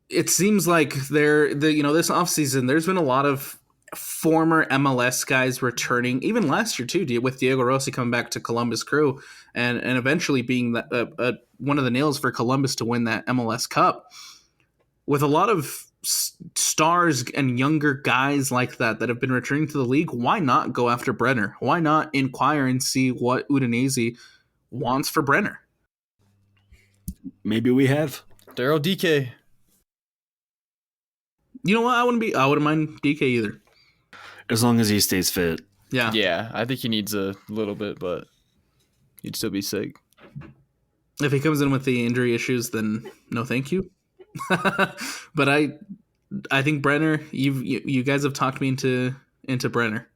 it seems like this offseason, there's been a lot of former MLS guys returning, even last year too, with Diego Rossi coming back to Columbus Crew and eventually being one of the nails for Columbus to win that MLS Cup. With a lot of stars and younger guys like that have been returning to the league, why not go after Brenner? Why not inquire and see what Udinese wants for Brenner? Maybe we have. Daryl DK. You know what? I wouldn't mind DK either. As long as he stays fit. Yeah. Yeah, I think he needs a little bit, but he'd still be sick. If he comes in with the injury issues, then no thank you. But I think Brenner, you guys have talked me into Brenner.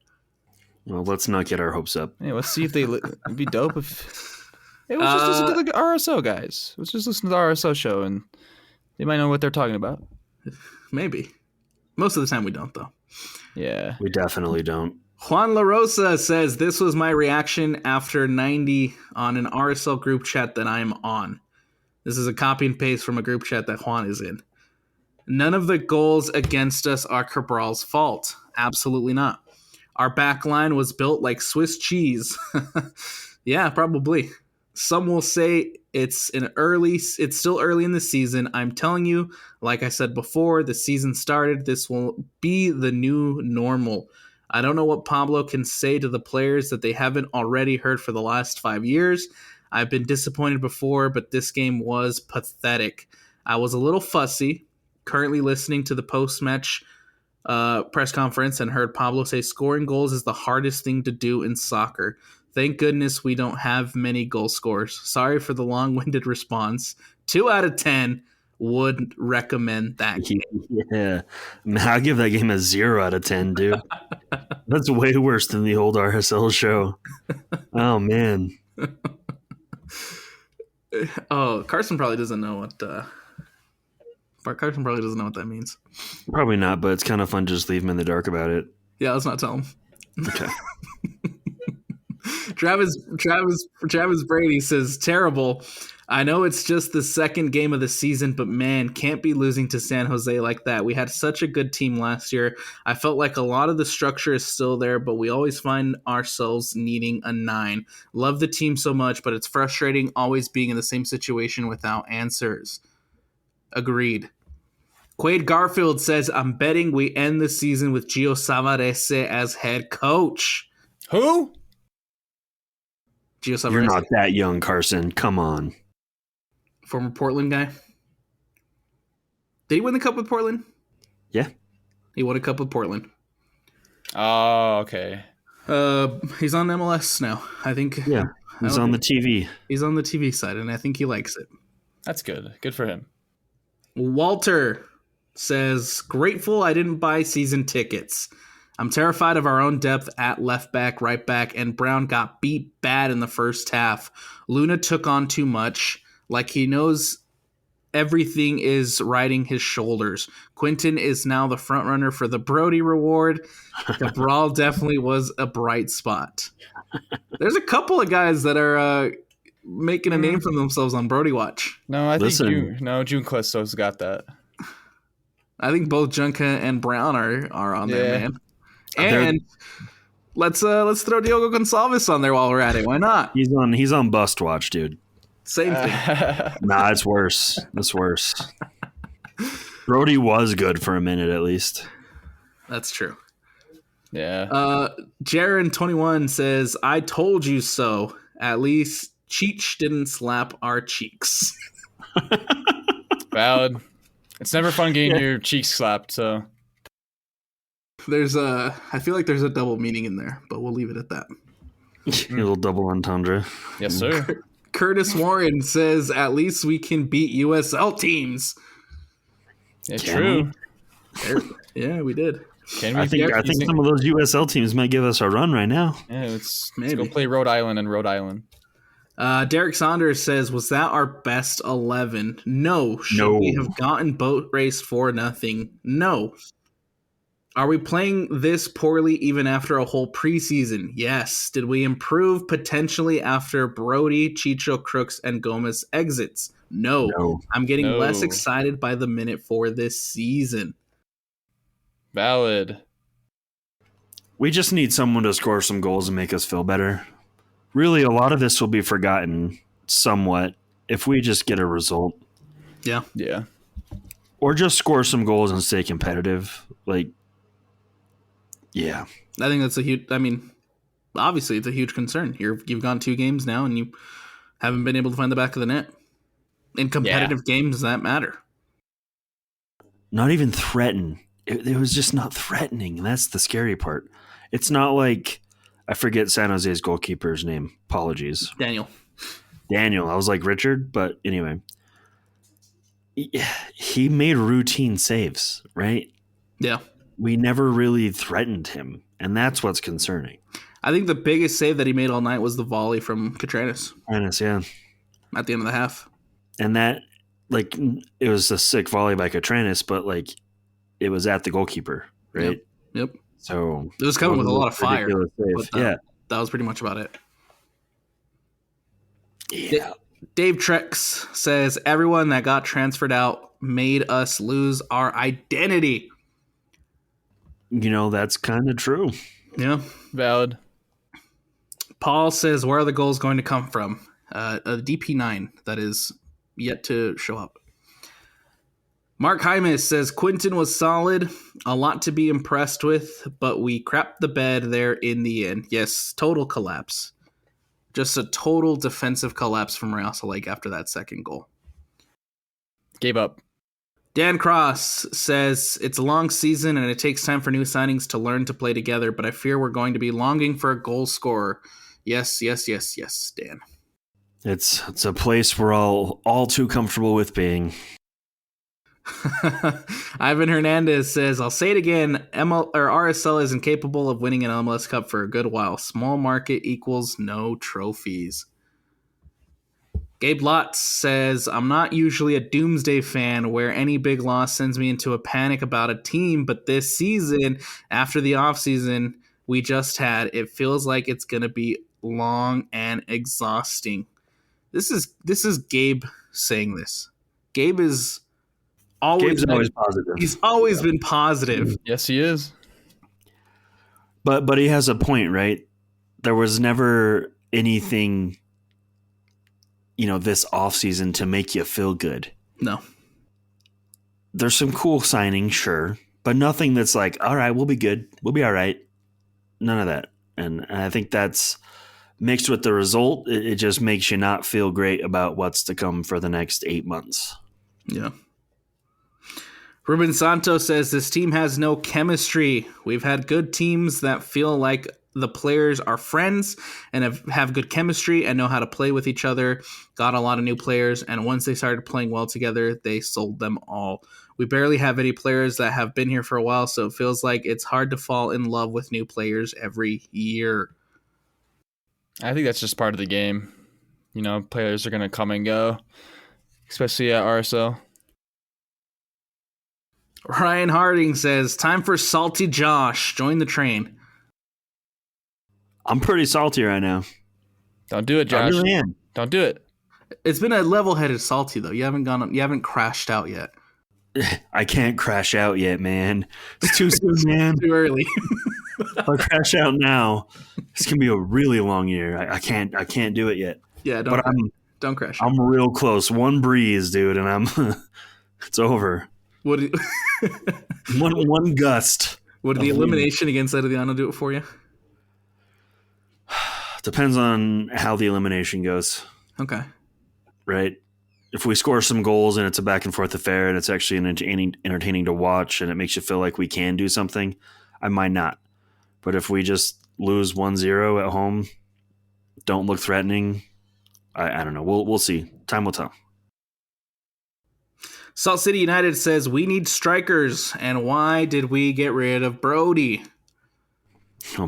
Well, let's not get our hopes up. Hey, let's see if it'd be dope if Hey, let's just listen to the RSL guys. Let's just listen to the RSL show, and they might know what they're talking about. Maybe. Most of the time we don't, though. Yeah. We definitely don't. Juan La Rosa says, this was my reaction after 90 on an RSL group chat that I am on. This is a copy and paste from a group chat that Juan is in. None of the goals against us are Cabral's fault. Absolutely not. Our back line was built like Swiss cheese. Yeah, probably. Some will say it's still early in the season. I'm telling you, like I said before, the season started. This will be the new normal. I don't know what Pablo can say to the players that they haven't already heard for the last 5 years. I've been disappointed before, but this game was pathetic. I was a little fussy. Currently listening to the post-match press conference and heard Pablo say scoring goals is the hardest thing to do in soccer. Thank goodness we don't have many goal scorers. Sorry for the long-winded response. 2 out of 10 would recommend that game. Yeah. Man, I'll give that game a 0 out of 10, dude. That's way worse than the old RSL show. Oh, man. Oh, Carson probably doesn't know what that means. Probably not, but it's kind of fun to just leave him in the dark about it. Yeah, let's not tell him. Okay. Travis Brady says, terrible. I know it's just the second game of the season, but man, can't be losing to San Jose like that. We had such a good team last year. I felt like a lot of the structure is still there, but we always find ourselves needing a 9. Love the team so much, but it's frustrating always being in the same situation without answers. Agreed. Quade Garfield says, I'm betting we end the season with Gio Savarese as head coach. Who? Gio Savarese. You're not that young, Carson. Come on. Former Portland guy. Did he win the cup with Portland? Yeah. He won a cup with Portland. Oh, okay. He's on MLS now. I think. Yeah. He's on the TV. He's on the TV side, and I think he likes it. That's good. Good for him. Walter says, grateful I didn't buy season tickets. I'm terrified of our own depth at left back, right back, and Brown got beat bad in the first half. Luna took on too much, like he knows everything is riding his shoulders. Quinton is now the front runner for the Brody reward. Cabral definitely was a bright spot. There's a couple of guys that are making a name for themselves on Brody Watch. No, I think June Klesto's got that. I think both Junka and Brown are on there, man. And let's throw Diogo Gonçalves on there while we're at it. Why not? He's on bust watch, dude. Same thing. Nah, it's worse. It's worse. Brody was good for a minute at least. That's true. Yeah. Jaron21 says, I told you so. At least Cheech didn't slap our cheeks. Valid. It's never fun getting your cheeks slapped, so. I feel like there's a double meaning in there, but we'll leave it at that. A little double entendre. Yes, sir. Curtis Warren says, at least we can beat USL teams. It's true. Yeah, we did. I think some of those USL teams might give us a run right now. Yeah, let's go play Rhode Island and Rhode Island. Derek Saunders says, was that our best 11? No. Should we have gotten boat raced for nothing? No. Are we playing this poorly even after a whole preseason? Yes. Did we improve potentially after Brody, Chicho, Crooks, and Gomez exits? No. I'm getting less excited by the minute for this season. Valid. We just need someone to score some goals and make us feel better. Really, a lot of this will be forgotten somewhat if we just get a result. Yeah. Yeah. Or just score some goals and stay competitive. Yeah. I think that's obviously it's a huge concern. You've gone 2 games now and you haven't been able to find the back of the net. In competitive games, that matter. Not even threaten. It was just not threatening. And that's the scary part. It's not like, I forget San Jose's goalkeeper's name. Apologies. Daniel. I was like Richard, but anyway. He made routine saves, right? Yeah. We never really threatened him, and that's what's concerning. I think the biggest save that he made all night was the volley from Catranis Yeah. at the end of the half. And that, like, it was a sick volley by Catranis, but, like, it was at the goalkeeper, right? Yep. So It was coming with a lot of fire. But that was pretty much about it. Yeah. Dave Trex says, everyone that got transferred out made us lose our identity. That's kind of true. Yeah. Valid. Paul says, where are the goals going to come from? A DP9 that is yet to show up. Mark Hymas says, Quinton was solid, a lot to be impressed with, but we crapped the bed there in the end. Yes, total collapse. Just a total defensive collapse from Real Salt Lake after that second goal. Gave up. Dan Cross says, it's a long season and it takes time for new signings to learn to play together, but I fear we're going to be longing for a goal scorer. Yes, Dan. It's a place we're all too comfortable with being. Ivan Hernandez says, I'll say it again, RSL is incapable of winning an MLS Cup for a good while. Small market equals no trophies. Gabe Lotz says, I'm not usually a doomsday fan where any big loss sends me into a panic about a team, but this season, after the offseason we just had, it feels like it's going to be long and exhausting. This is Gabe saying this. Gabe is always positive. He's always been positive. Yes, he is. But he has a point, right? There was never anything, this offseason to make you feel good. No. There's some cool signings, sure, but nothing that's like, all right, we'll be good. We'll be all right. None of that. And I think that's mixed with the result. It just makes you not feel great about what's to come for the next 8 months. Yeah. Ruben Santos says this team has no chemistry. We've had good teams that feel like the players are friends and have good chemistry and know how to play with each other. Got a lot of new players, and once they started playing well together, they sold them all. We barely have any players that have been here for a while, so it feels like it's hard to fall in love with new players every year. I think that's just part of the game. Players are going to come and go, especially at RSL. Ryan Harding says, time for Salty Josh. Join the train. I'm pretty salty right now. Don't do it, Josh. I really am. Don't do it. It's been a level-headed salty, though. You haven't crashed out yet. I can't crash out yet, man. It's too soon, man. Too early. If I crash out now, it's gonna be a really long year. I can't do it yet. Yeah, don't crash. I'm real close. One breeze, dude, and it's over. What? One gust. Would the elimination against Herediano do it for you? Depends on how the elimination goes. Okay. Right? If we score some goals and it's a back and forth affair and it's actually entertaining to watch and it makes you feel like we can do something, I might not. But if we just lose 1-0 at home, don't look threatening, I don't know. We'll see. Time will tell. Salt City United says, we need strikers, and why did we get rid of Brody?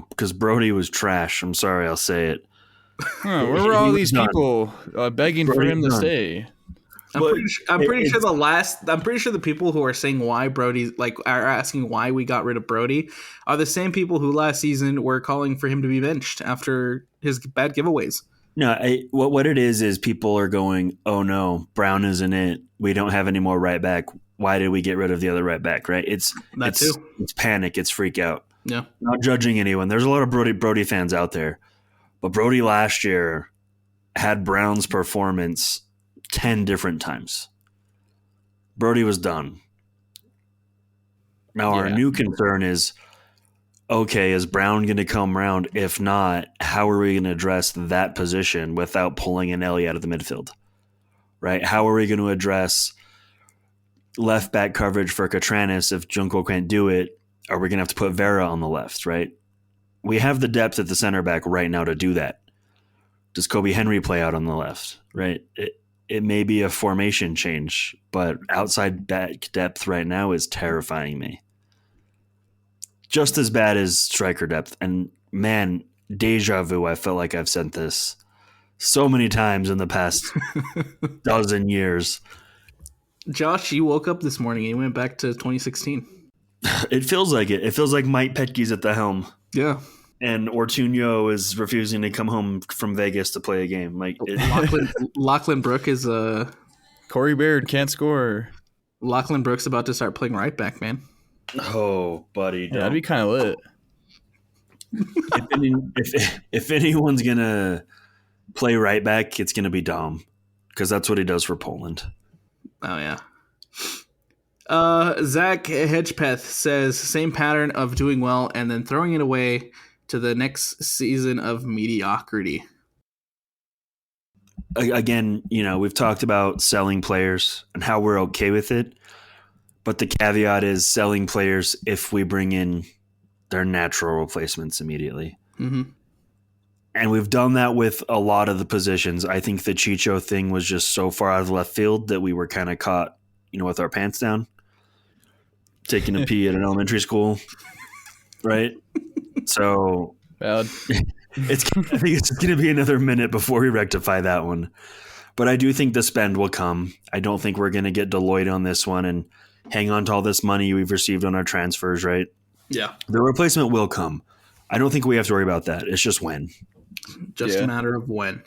Because Brody was trash. I'm sorry, I'll say it. Where were all these people begging for him to stay? I'm pretty sure the people who are saying why Brody, are asking why we got rid of Brody, are the same people who last season were calling for him to be benched after his bad giveaways. No, what it is people are going, oh no, Brown isn't it. We don't have any more right back. Why did we get rid of the other right back? Right? It's panic. It's freak out. Yeah. Not judging anyone. There's a lot of Brody fans out there, but Brody last year had Brown's performance 10 different times. Brody was done. Now our new concern is, okay, is Brown going to come around? If not, how are we going to address that position without pulling an Ellie out of the midfield? Right? How are we going to address left back coverage for Catranis if Junko can't do it? Are we going to have to put Vera on the left, right? We have the depth at the center back right now to do that. Does Kobe Henry play out on the left, right? It may be a formation change, but outside back depth right now is terrifying me. Just as bad as striker depth. And man, deja vu. I feel like I've sent this so many times in the past dozen years. Josh, you woke up this morning and you went back to 2016. It feels like it. It feels like Mike Petke's at the helm. Yeah. And Ortuño is refusing to come home from Vegas to play a game. Like Lachlan Brook is Corey Baird can't score. Lachlan Brook's about to start playing right back, man. Oh, buddy. Yeah, that'd be kind of lit. If anyone's going to play right back, it's going to be Dom. Because that's what he does for Poland. Oh, yeah. Zach Hedgepeth says, same pattern of doing well and then throwing it away to the next season of mediocrity. Again, we've talked about selling players and how we're okay with it. But the caveat is selling players if we bring in their natural replacements immediately. Mm-hmm. And we've done that with a lot of the positions. I think the Chicho thing was just so far out of left field that we were kind of caught, with our pants down, taking a pee at an elementary school, right? So Bad. I think it's going to be another minute before we rectify that one. But I do think the spend will come. I don't think we're going to get Deloitte on this one and hang on to all this money we've received on our transfers, right? Yeah. The replacement will come. I don't think we have to worry about that. It's just when. Just a matter of when.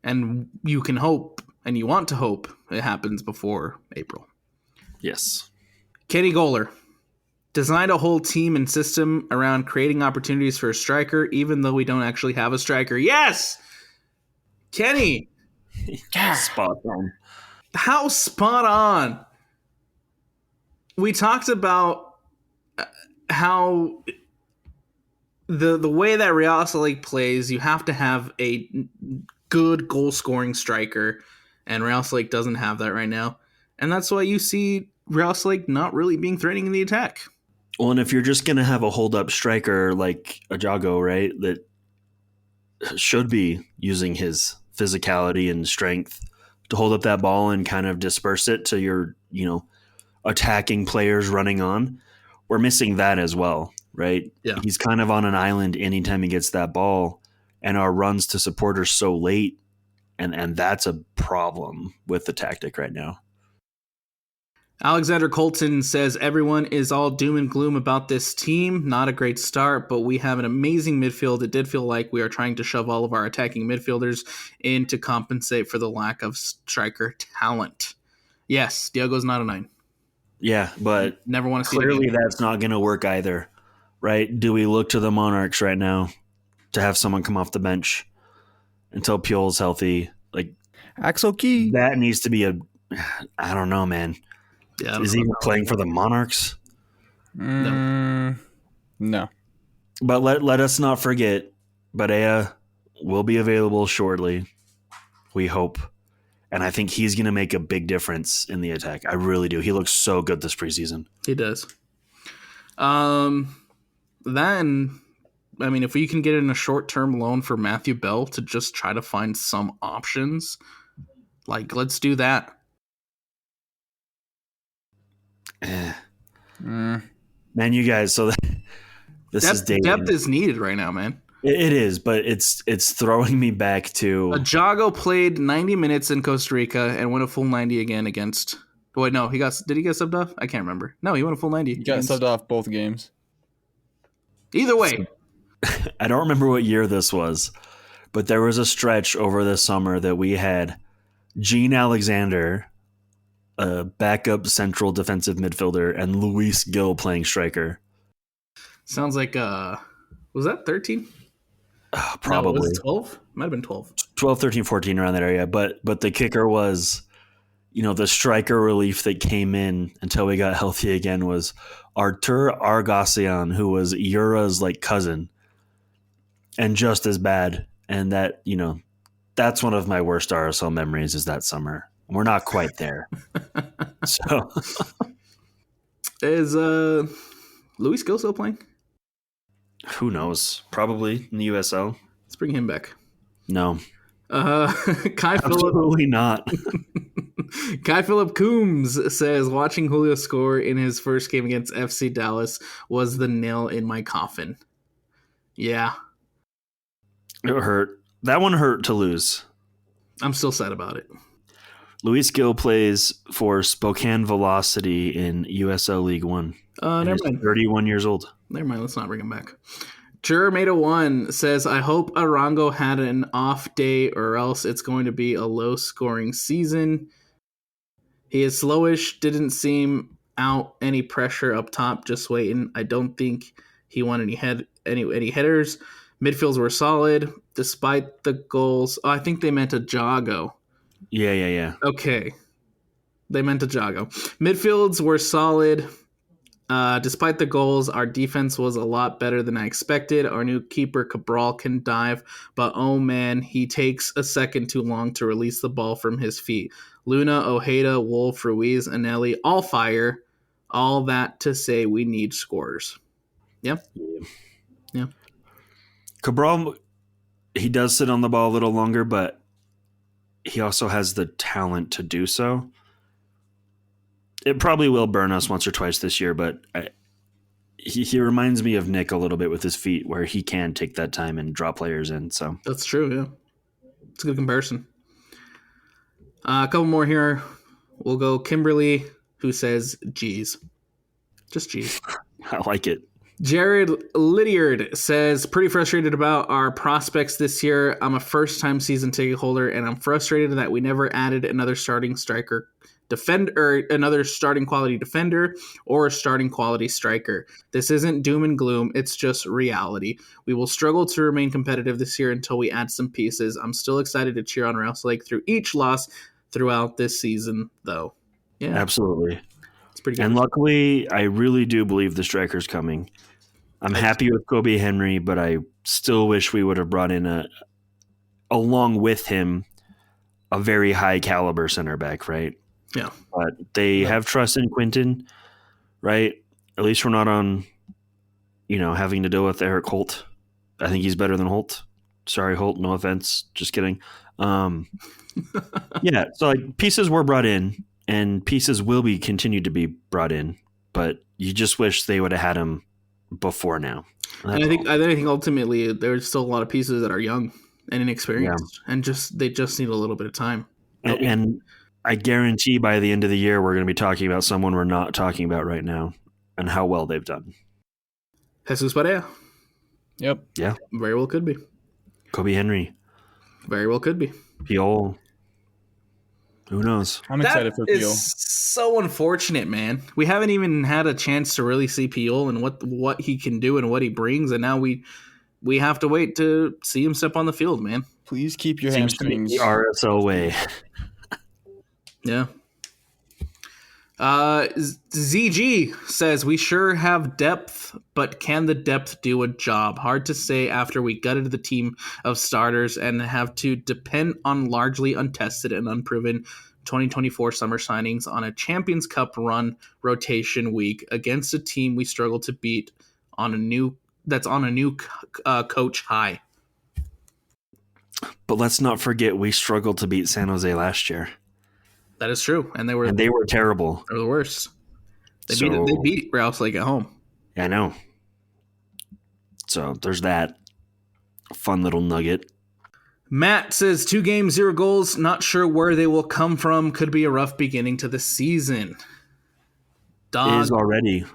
And you can hope, and you want to hope, it happens before April. Yes. Kenny Goler designed a whole team and system around creating opportunities for a striker, even though we don't actually have a striker. Yes! Kenny! Spot on. How spot on! We talked about how the way that Real Salt plays, you have to have a good goal-scoring striker, and Real Salt doesn't have that right now. And that's why you see Real Salt not really being threatening in the attack. Well, and if you're just going to have a hold-up striker like Ajago, right, that should be using his physicality and strength to hold up that ball and kind of disperse it to your, attacking players running on, we're missing that as well, right? Yeah. He's kind of on an island anytime he gets that ball, and our runs to support are so late, and that's a problem with the tactic right now. Alexander Colton says everyone is all doom and gloom about this team. Not a great start, but we have an amazing midfield. It did feel like we are trying to shove all of our attacking midfielders in to compensate for the lack of striker talent. Yes, Diogo's not a 9. Yeah, but never want to see clearly that's not going to work either, right? Do we look to the Monarchs right now to have someone come off the bench until Puel's healthy? Like Axel Key. That needs to be I don't know, man. Yeah, is he even playing for the Monarchs? No. But let us not forget, Barea will be available shortly. We hope. And I think he's going to make a big difference in the attack. I really do. He looks so good this preseason. He does. Then, if we can get in a short-term loan for Matthew Bell to just try to find some options, let's do that. Man, you guys, so this is dating. Depth is needed right now, man. It is, but it's throwing me back to... Ajago played 90 minutes in Costa Rica and went a full 90 again against... Wait, no, did he get subbed off? I can't remember. No, he went a full 90. He got subbed off both games. Either way. I don't remember what year this was, but there was a stretch over the summer that we had Gene Alexander, a backup central defensive midfielder, and Luis Gil playing striker. Sounds like, was that 13? Probably. No, was it 12? Might have been 12. 12, 13, 14, around that area. But the kicker was, the striker relief that came in until we got healthy again was Artur Argasian, who was Yura's cousin and just as bad. And that, that's one of my worst RSL memories is that summer. We're not quite there. So Is Luis Gil still playing? Who knows? Probably in the USL. Let's bring him back. No. Kai Absolutely not. Kai Philip Coombs says watching Julio score in his first game against FC Dallas was the nail in my coffin. Yeah. It hurt. That one hurt to lose. I'm still sad about it. Luis Gil plays for Spokane Velocity in USL League One. Never mind. 31 years old. Never mind. Let's not bring him back. Jermada1 says, I hope Arango had an off day or else it's going to be a low-scoring season. He is slowish, didn't seem out any pressure up top, just waiting. I don't think he won any headers. Midfields were solid, despite the goals. Oh, I think they meant a Jago. Yeah. Okay. They meant a Jago. Midfields were solid. Despite the goals, our defense was a lot better than I expected. Our new keeper, Cabral, can dive, but oh man, he takes a second too long to release the ball from his feet. Luna, Ojeda, Wolf, Ruiz, Anelli, all fire. All that to say we need scorers. Yeah. Cabral, he does sit on the ball a little longer, but he also has the talent to do so. It probably will burn us once or twice this year, but he reminds me of Nick a little bit with his feet, where he can take that time and draw players in. So that's true. Yeah, it's a good comparison. A couple more here. We'll go Kimberly, who says "Geez," just "Geez." I like it. Jared Lydiard says, pretty frustrated about our prospects this year. I'm a first-time season ticket holder, and I'm frustrated that we never added another starting striker defender, another starting quality defender, or a starting quality striker. This isn't doom and gloom, it's just reality. We will struggle to remain competitive this year until we add some pieces. I'm still excited to cheer on Rouse Lake through each loss throughout this season, though. Yeah, absolutely. It's pretty good. And luckily, I really do believe the striker's coming. I'm happy with Kobe Henry, but I still wish we would have brought in along with him, a very high caliber center back, right? Yeah. But they have trust in Quinton, right? At least we're not on, having to deal with Eric Holt. I think he's better than Holt. Sorry, Holt. No offense. Just kidding. Yeah. So pieces were brought in, and pieces will be continued to be brought in, but you just wish they would have had him before now. And I think ultimately there's still a lot of pieces that are young and inexperienced, and they just need a little bit of time. And I guarantee by the end of the year we're going to be talking about someone we're not talking about right now and how well they've done. Jesus Barea. Yep. Yeah. Very well could be. Kobe Henry. Very well could be. Piol. Who knows? I'm excited for Piol. So unfortunate, man. We haven't even had a chance to really see Piol and what he can do and what he brings, and now we have to wait to see him step on the field, man. Please keep your hamstrings the RSL way. Yeah. ZG says, we sure have depth, but can the depth do a job? Hard to say after we gutted the team of starters and have to depend on largely untested and unproven 2024 summer signings on a Champions Cup run rotation week against a team we struggle to beat on a new coach high. But let's not forget we struggled to beat San Jose last year. That is true, and they were terrible. They were the worst. They beat Rouse Lake at home. Yeah, I know. So there's that fun little nugget. Matt says 2 games, 0 goals. Not sure where they will come from. Could be a rough beginning to the season. Is already.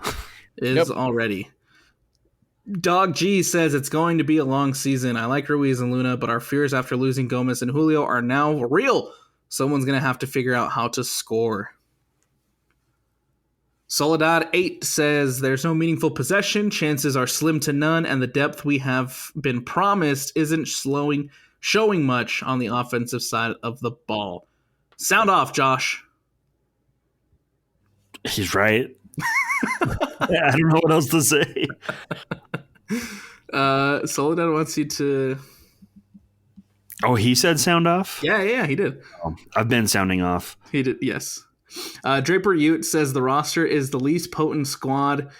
Dog G says it's going to be a long season. I like Ruiz and Luna, but our fears after losing Gomez and Julio are now real. Someone's going to have to figure out how to score. Soledad 8 says there's no meaningful possession. Chances are slim to none, and the depth we have been promised isn't showing much on the offensive side of the ball. Sound off, Josh. He's right. I don't know what else to say. Soledad wants you to... Oh, he said sound off? Yeah, he did. I've been sounding off. He did, yes. Draper Ute says the roster is the least potent squad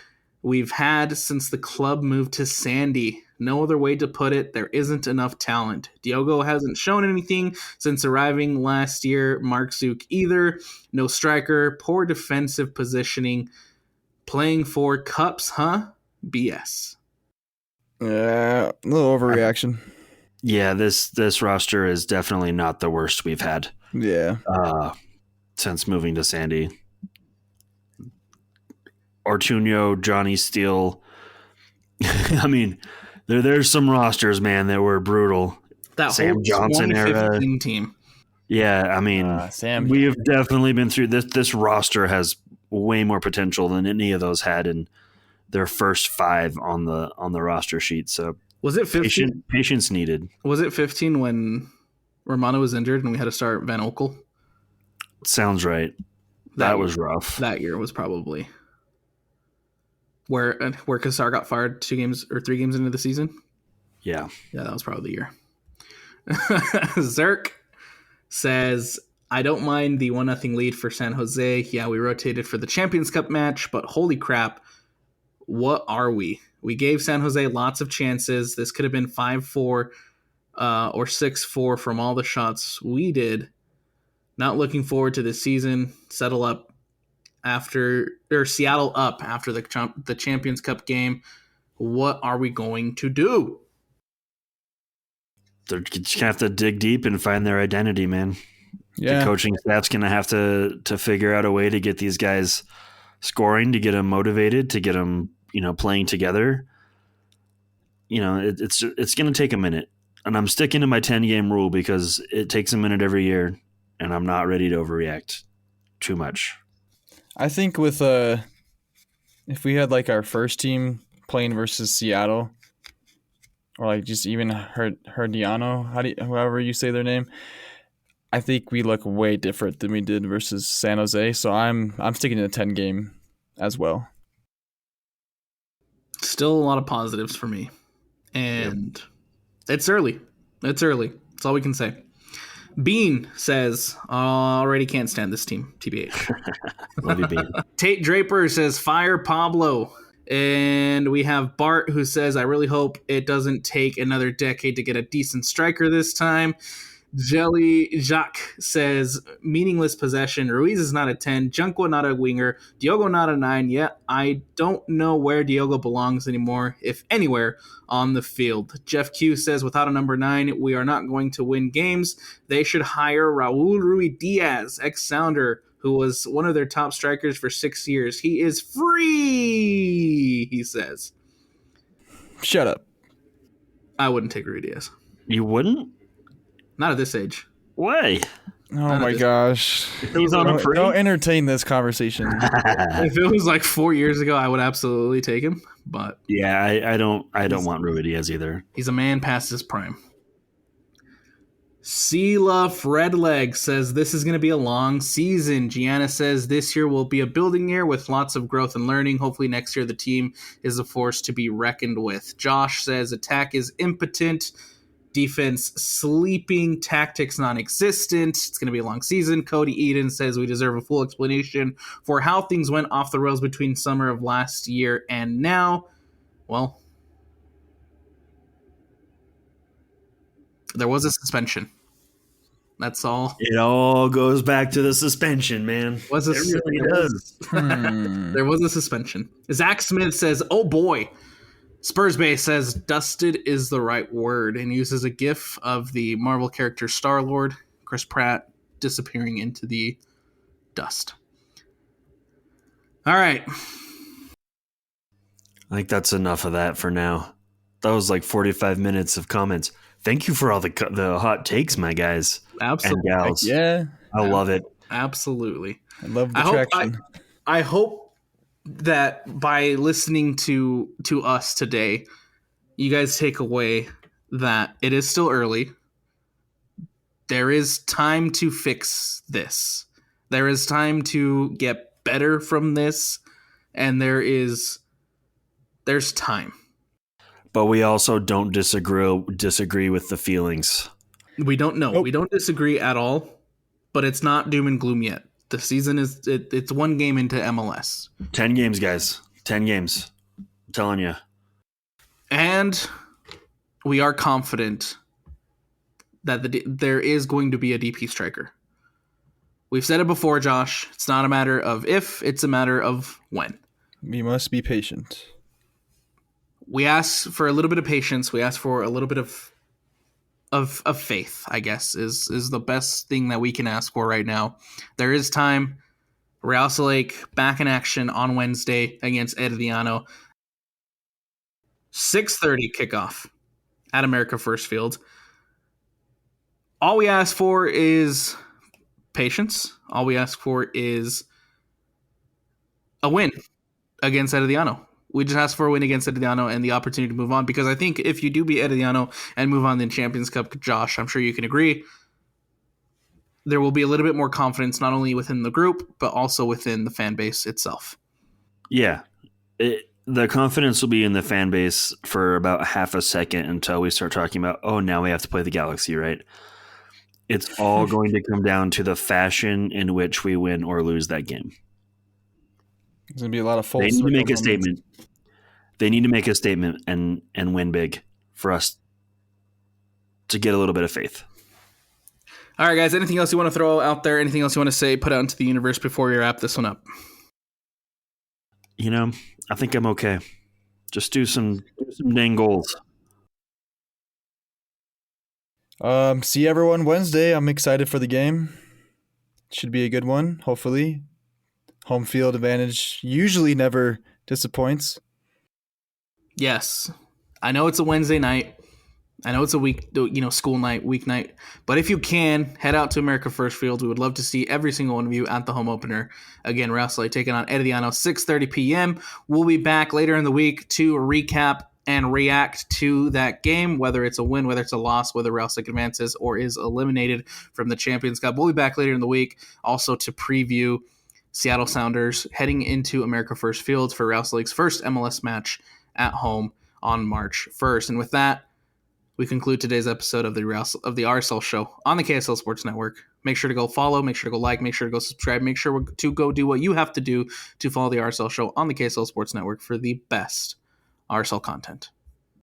we've had since the club moved to Sandy. No other way to put it, there isn't enough talent. Diogo hasn't shown anything since arriving last year. Mark Zook either. No striker, poor defensive positioning. Playing for cups, huh? BS. Yeah, a little overreaction. Yeah, this roster is definitely not the worst we've had Yeah. since moving to Sandy. Ortuño, Johnny Steele. I mean, there's some rosters, man, that were brutal. That Sam whole Johnson era. 2015 team. Yeah, I mean, Sam. we have definitely been through this. This roster has way more potential than any of those had in their first 5 on the roster sheet. So Was it 15? patience needed. Was it 15 when Romano was injured and we had to start Van Oekel? Sounds right. That was rough. That year was probably where Kassar got fired 2 games or 3 games into the season. Yeah, that was probably the year. Zerk says, I don't mind the 1-0 lead for San Jose. Yeah, we rotated for the Champions Cup match, but holy crap, what are we? We gave San Jose lots of chances. This could have been 5-4 or 6-4 from all the shots we did. Not looking forward to this season. Seattle up after the Champions Cup game. What are we going to do? they're just gonna have to dig deep and find their identity, man. Yeah. The coaching staff's gonna have to figure out a way to get these guys scoring, to get them motivated, to get them playing together. It's gonna take a minute, and I'm sticking to my 10-game rule because it takes a minute every year, and I'm not ready to overreact too much. I think with if we had like our first team playing versus Seattle, or like just even Herediano, however you say their name, I think we look way different than we did versus San Jose. So I'm sticking to the 10-game as well. Still a lot of positives for me, and it's early. It's early. That's all we can say. Bean says, already can't stand this team, TBH. Love you, Bean. Tate Draper says, fire Pablo. And we have Bart who says, I really hope it doesn't take another decade to get a decent striker this time. Jelly Jacques says, meaningless possession. Ruiz is not a 10. Junqua not a winger. Diogo not a 9. Yet I don't know where Diogo belongs anymore, if anywhere, on the field. Jeff Q says, without a number 9, we are not going to win games. They should hire Raul Rui Diaz, ex-Sounder, who was one of their top strikers for 6 years. He is free, he says. Shut up. I wouldn't take Rui Diaz. You wouldn't? Not at this age. Why? Oh my gosh. He's on a free. Don't entertain this conversation. If it was like 4 years ago, I would absolutely take him. But yeah, I don't want Rui Diaz either. He's a man past his prime. Sela Fredleg says this is going to be a long season. Gianna says this year will be a building year with lots of growth and learning. Hopefully next year the team is a force to be reckoned with. Josh says attack is impotent. Defense sleeping, tactics non-existent. It's going to be a long season. Cody Eden says we deserve a full explanation for how things went off the rails between summer of last year and now. Well, there was a suspension. That's all. It all goes back to the suspension, man. It really does. There was a suspension. Zach Smith says, oh boy. Spurs Base says dusted is the right word and uses a gif of the Marvel character Star-Lord, Chris Pratt, disappearing into the dust. All right. I think that's enough of that for now. That was like 45 minutes of comments. Thank you for all the hot takes, my guys. Absolutely. And gals. Yeah. I love it. Absolutely. I love the traction. I hope that by listening to us today, you guys take away that it is still early. There is time to fix this. There is time to get better from this, and there's time. But we also don't disagree with the feelings. We don't know. Nope. We don't disagree at all, but it's not doom and gloom yet. The season it's one game into MLS. 10 games, guys. 10 games. I'm telling you. And we are confident that there is going to be a DP striker. We've said it before, Josh. It's not a matter of if, it's a matter of when. We must be patient. We ask for a little bit of patience. We ask for a little bit of of faith, I guess, is the best thing that we can ask for right now. There is time. Real Salt Lake back in action on Wednesday against Herediano. 6:30 kickoff at America First Field. All we ask for is patience. All we ask for is a win against Herediano. We just ask for a win against Herediano and the opportunity to move on, because I think if you do beat Herediano and move on to the Champions Cup, Josh, I'm sure you can agree, there will be a little bit more confidence not only within the group, but also within the fan base itself. Yeah. The confidence will be in the fan base for about half a second until we start talking about, oh, now we have to play the Galaxy, right? It's all going to come down to the fashion in which we win or lose that game. There's going to be a lot of full They need to make a moments. statement. They need to make a statement and win big for us to get a little bit of faith. All right, guys, anything else you want to throw out there? Anything else you want to say, put out into the universe before we wrap this one up? I think I'm okay. Just do some dang goals. See everyone Wednesday. I'm excited for the game. Should be a good one, hopefully. Home field advantage usually never disappoints. Yes. I know it's a Wednesday night. I know it's a school night, weeknight. But if you can, head out to America First Field. We would love to see every single one of you at the home opener. Again, Real Salt Lake taking on Herediano, 6:30 p.m. We'll be back later in the week to recap and react to that game, whether it's a win, whether it's a loss, whether Real Salt Lake advances or is eliminated from the Champions Cup. We'll be back later in the week also to preview Seattle Sounders heading into America First Field for Real Salt Lake's first MLS match at home on March 1st. And with that, we conclude today's episode of the RSL Show on the KSL Sports Network. Make sure to go follow, make sure to go like, make sure to go subscribe, make sure to go do what you have to do to follow the RSL Show on the KSL Sports Network for the best RSL content.